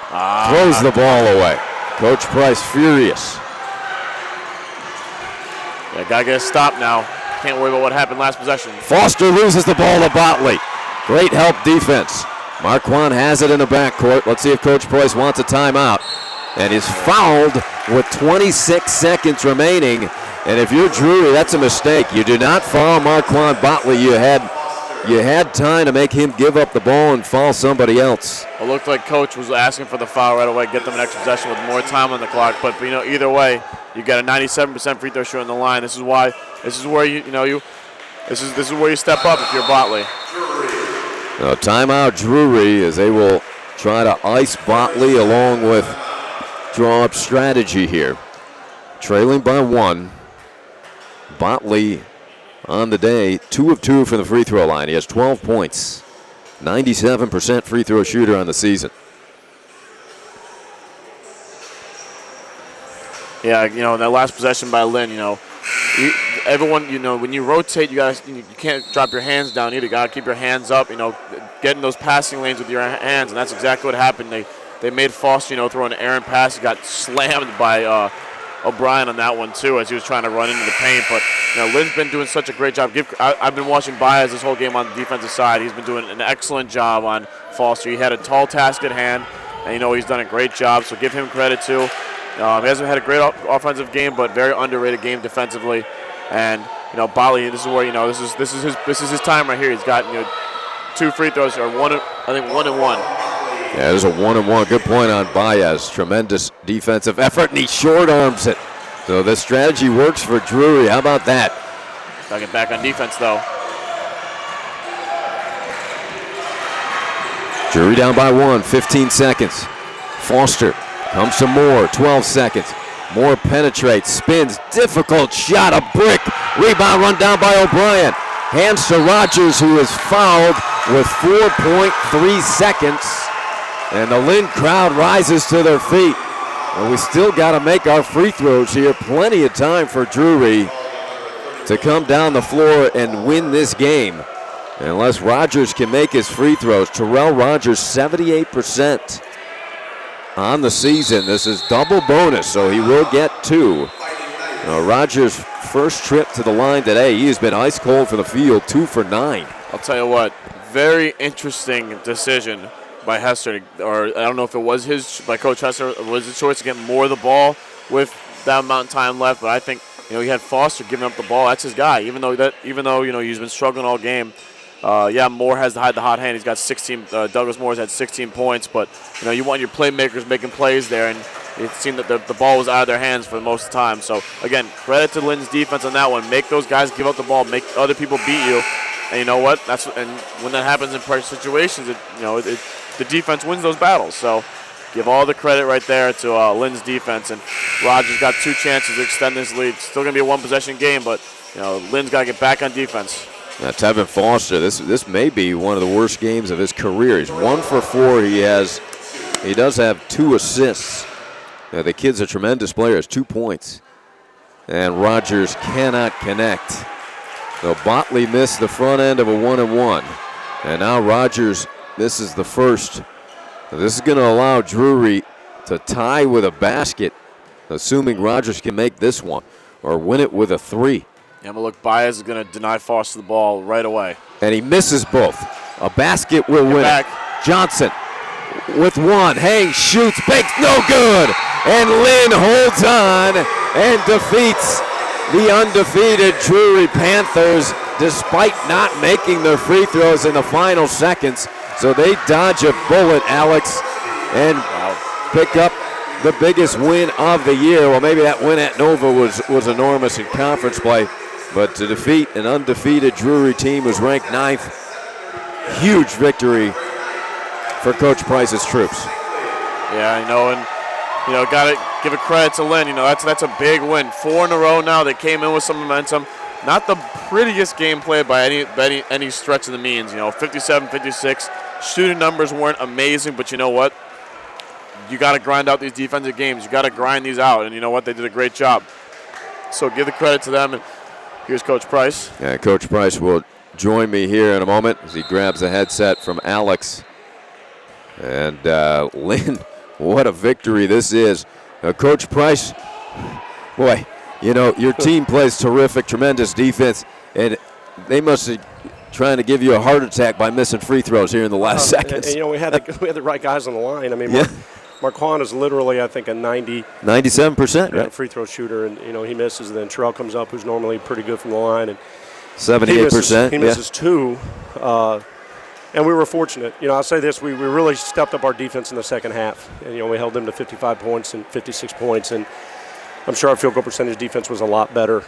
S1: throws the ball away. Coach Price furious.
S2: Yeah, gotta get a stop now. Can't worry about what happened last possession.
S1: Foster loses the ball to Botley. Great help defense. Marquand has it in the backcourt. Let's see if Coach Price wants a timeout. And is fouled with 26 seconds remaining. And if you're Drury, that's a mistake. You do not foul Marquand Botley. You had time to make him give up the ball and foul somebody else.
S2: It looked like Coach was asking for the foul right away, get them an extra possession with more time on the clock. But either way, you got a 97% free throw shooting on the line. This is where you step up if you're Botley.
S1: Now, timeout Drury, as they will try to ice Botley along with draw up strategy here. Trailing by 1. Botley on the day, 2 of 2 from the free throw line. He has 12 points. 97% free throw shooter on the season.
S2: Yeah, that last possession by Lynn, everyone, when you rotate, you can't drop your hands down either. You got to keep your hands up, get in those passing lanes with your hands, and that's exactly what happened. They made Foster, throw an errant pass. He got slammed by O'Brien on that one too, as he was trying to run into the paint. But Lynn's been doing such a great job. I've been watching Baez this whole game on the defensive side. He's been doing an excellent job on Foster. He had a tall task at hand, and he's done a great job. So give him credit too. He hasn't had a great offensive game, but very underrated game defensively. And Bali, this is where this is his time right here. He's got 2 free throws, or 1 and 1.
S1: Yeah, there's a 1 and 1. Good point on Baez. Tremendous defensive effort, and he short arms it. So the strategy works for Drury. How about that?
S2: Gotta get back on defense, though.
S1: Drury down by 1, 15 seconds. Foster comes some more, 12 seconds. Moore penetrates, spins, difficult shot, a brick. Rebound run down by O'Brien. Hands to Rogers, who is fouled with 4.3 seconds. And the Lynn crowd rises to their feet. And we still got to make our free throws here. Plenty of time for Drury to come down the floor and win this game. Unless Rogers can make his free throws. Terrell Rogers, 78% on the season. This is double bonus, so he will get 2. Rogers' first trip to the line today. He has been ice cold for the field, 2 for 9.
S2: I'll tell you what, very interesting decision by Hester, or I don't know if it was by Coach Hester, was his choice to get more of the ball with that amount of time left. But I think he had Foster giving up the ball. That's his guy. Even though he's been struggling all game. Moore has the hot hand. He's got 16. Douglas Moore's had 16 points, but you want your playmakers making plays there, and it seemed that the ball was out of their hands for most of the time. So again, credit to Lynn's defense on that one. Make those guys give up the ball, make other people beat you, and you know what? And when that happens in pressure situations, the defense wins those battles. So give all the credit right there to Lynn's defense. And Rogers got 2 chances to extend this lead. Still going to be a 1-possession game, but Lynn's got to get back on defense.
S1: Now, Tevin Foster, this may be one of the worst games of his career. He's 1 for 4. He does have 2 assists. The kid's a tremendous player. Has 2 points. And Rogers cannot connect. So Botley missed the front end of a 1 and 1. And now Rogers misses the first. This is going to allow Drury to tie with a basket, assuming Rogers can make this one or win it with a 3.
S2: Yeah, but look, Baez is going to deny Foster the ball right away.
S1: And he misses both. A basket will win it. Johnson with 1. Hayes shoots, bakes, no good. And Lynn holds on and defeats the undefeated Drury Panthers despite not making their free throws in the final seconds. So they dodge a bullet, Alex, and pick up the biggest win of the year. Well, maybe that win at Nova was enormous in conference play, but to defeat an undefeated Drury team who's ranked 9th, huge victory for Coach Price's troops.
S2: Yeah, I know, and got to give a credit to Lynn. That's a big win. 4 in a row now. They came in with some momentum. Not the prettiest game played by any stretch of the means. 57-56. Shooting numbers weren't amazing, but you know what? You got to grind out these defensive games. You got to grind these out, and you know what? They did a great job. So give the credit to them. And here's Coach Price.
S1: Yeah, Coach Price will join me here in a moment as he grabs the headset from Alex. And Lynn, what a victory this is. Coach Price, boy, your team plays terrific, tremendous defense, and they must have trying to give you a heart attack by missing free throws here in the last seconds.
S4: And, we had the right guys on the line. I mean, Marquand is literally, I think, a
S1: 97% right?
S4: free throw shooter, and he misses. And then Terrell comes up, who's normally pretty good from the line, and
S1: 78%.
S4: He misses 2. And we were fortunate. I'll say this: we really stepped up our defense in the second half, and we held them to 55 points and 56 points, and I'm sure our field goal percentage defense was a lot better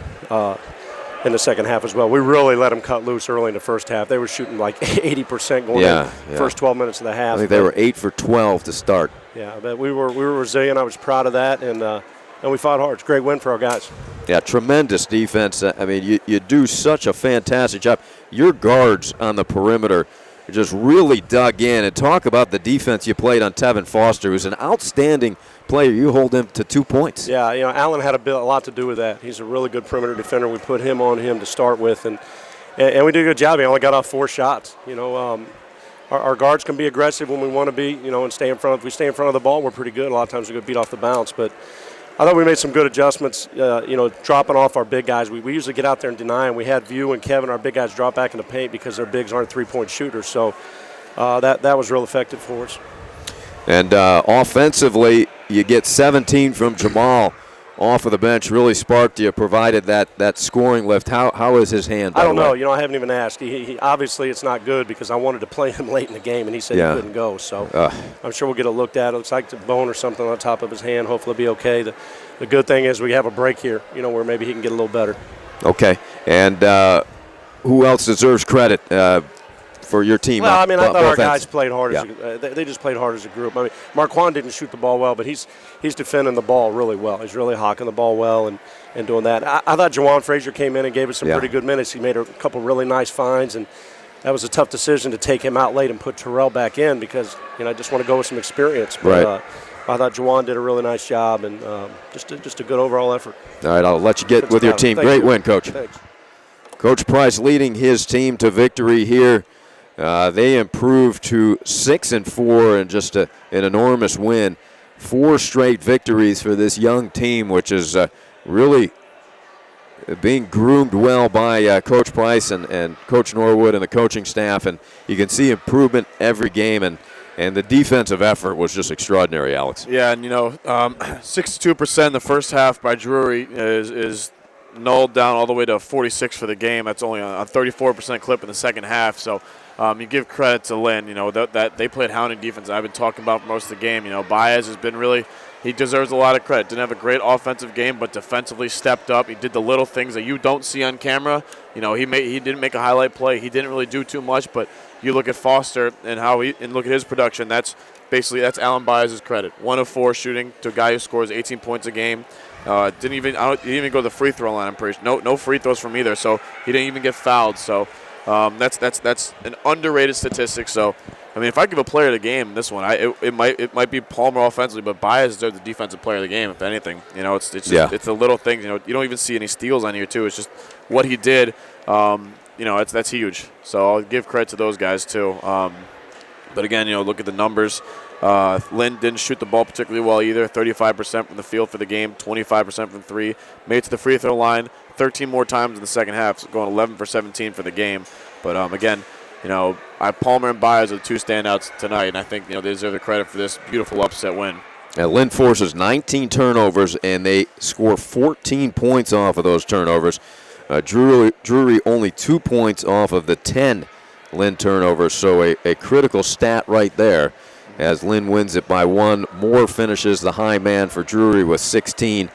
S4: in the second half as well. We really let them cut loose early in the first half. They were shooting like 80% going in the first 12 minutes of the half.
S1: I think they were 8 for 12 to start.
S4: Yeah, but we were resilient. I was proud of that, and we fought hard. It's a great win for our guys.
S1: Yeah, tremendous defense. I mean, you do such a fantastic job. Your guards on the perimeter just really dug in. And talk about the defense you played on Tevin Foster, who's an outstanding player. You hold him to 2 points.
S4: Yeah, Allen had a lot to do with that. He's a really good perimeter defender. We put him on him to start with, and we did a good job. He only got off 4 shots. Our guards can be aggressive when we want to be, and stay in front. If we stay in front of the ball, we're pretty good. A lot of times we get beat off the bounce, but I thought we made some good adjustments, dropping off our big guys. We usually get out there and deny, and we had View and Kevin, our big guys, drop back in the paint because their bigs aren't three-point shooters. So that was real effective for us.
S1: And offensively, you get 17 from Jamal off of the bench. Really sparked you, provided that scoring lift. How is his hand?
S4: I don't know. I haven't even asked. He obviously it's not good because I wanted to play him late in the game, and he said he couldn't go. So I'm sure we'll get it looked at. It looks like the bone or something on the top of his hand. Hopefully it'll be okay. The good thing is we have a break here, where maybe he can get a little better.
S1: Okay. And who else deserves credit for your team?
S4: Well, I thought our guys
S1: ends.
S4: played hard. They just played hard as a group. Marquand didn't shoot the ball well, but he's defending the ball really well. He's really hawking the ball well and doing that. I thought Juwan Frazier came in and gave us some pretty good minutes. He made a couple really nice finds, and that was a tough decision to take him out late and put Terrell back in because I just want to go with some experience. But,
S1: right.
S4: I thought Juwan did a really nice job and just a good overall effort.
S1: All right, I'll let you get with your team. Great win, Coach.
S4: Thanks.
S1: Coach Price leading his team to victory here. They improved to 6-4 and just an enormous win. 4 straight victories for this young team, which is really being groomed well by Coach Price and Coach Norwood and the coaching staff. And you can see improvement every game. And the defensive effort was just extraordinary, Alex.
S2: Yeah, and 62% in the first half by Drury is nulled down all the way to 46 for the game. That's only a 34% clip in the second half. So you give credit to Lynn. That they played hounding defense. I've been talking about for most of the game. Baez has been really. He deserves a lot of credit. Didn't have a great offensive game, but defensively stepped up. He did the little things that you don't see on camera. He didn't make a highlight play. He didn't really do too much, but you look at Foster and look at his production. That's Alan Baez's credit. 1 of 4 shooting to a guy who scores 18 points a game. He didn't even go to the free throw line. I'm pretty sure. No free throws from either. So he didn't even get fouled. So that's an underrated statistic. So if I give a player the game, this one, it might be Palmer offensively, but Baez deserves the defensive player of the game. If anything, it's the little things. You don't even see any steals on here too. It's just what he did. That's huge. So I'll give credit to those guys too. But again, look at the numbers. Lynn didn't shoot the ball particularly well either. 35% from the field for the game, 25% from 3. Made it to the free throw line 13 more times in the second half, so going 11 for 17 for the game. But again, Palmer and Baez are the 2 standouts tonight, and I think they deserve the credit for this beautiful upset win.
S1: And Lynn forces 19 turnovers, and they score 14 points off of those turnovers. Drury only 2 points off of the 10 Lynn turnovers, so a critical stat right there as Lynn wins it by 1. Moore finishes the high man for Drury with 16.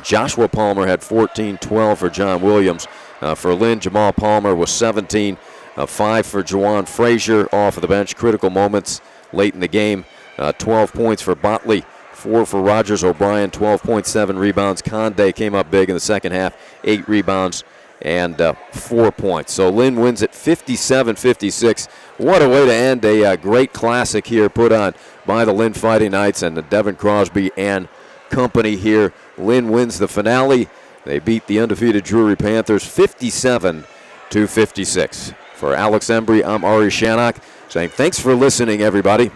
S1: Joshua Palmer had 14, 12 for John Williams. For Lynn, Jamal Palmer was 17, 5 for Juwan Frazier off of the bench. Critical moments late in the game. 12 points for Botley, 4 for Rogers O'Brien, 12.7 rebounds. Conde came up big in the second half, 8 rebounds and 4 points. So Lynn wins it 57-56. What a way to end a great classic here put on by the Lynn Fighting Knights and the Devin Crosby and company here. Lynn wins the finale. They beat the undefeated Drury Panthers 57-56. For Alex Embry, I'm Ari Shannock saying thanks for listening, everybody.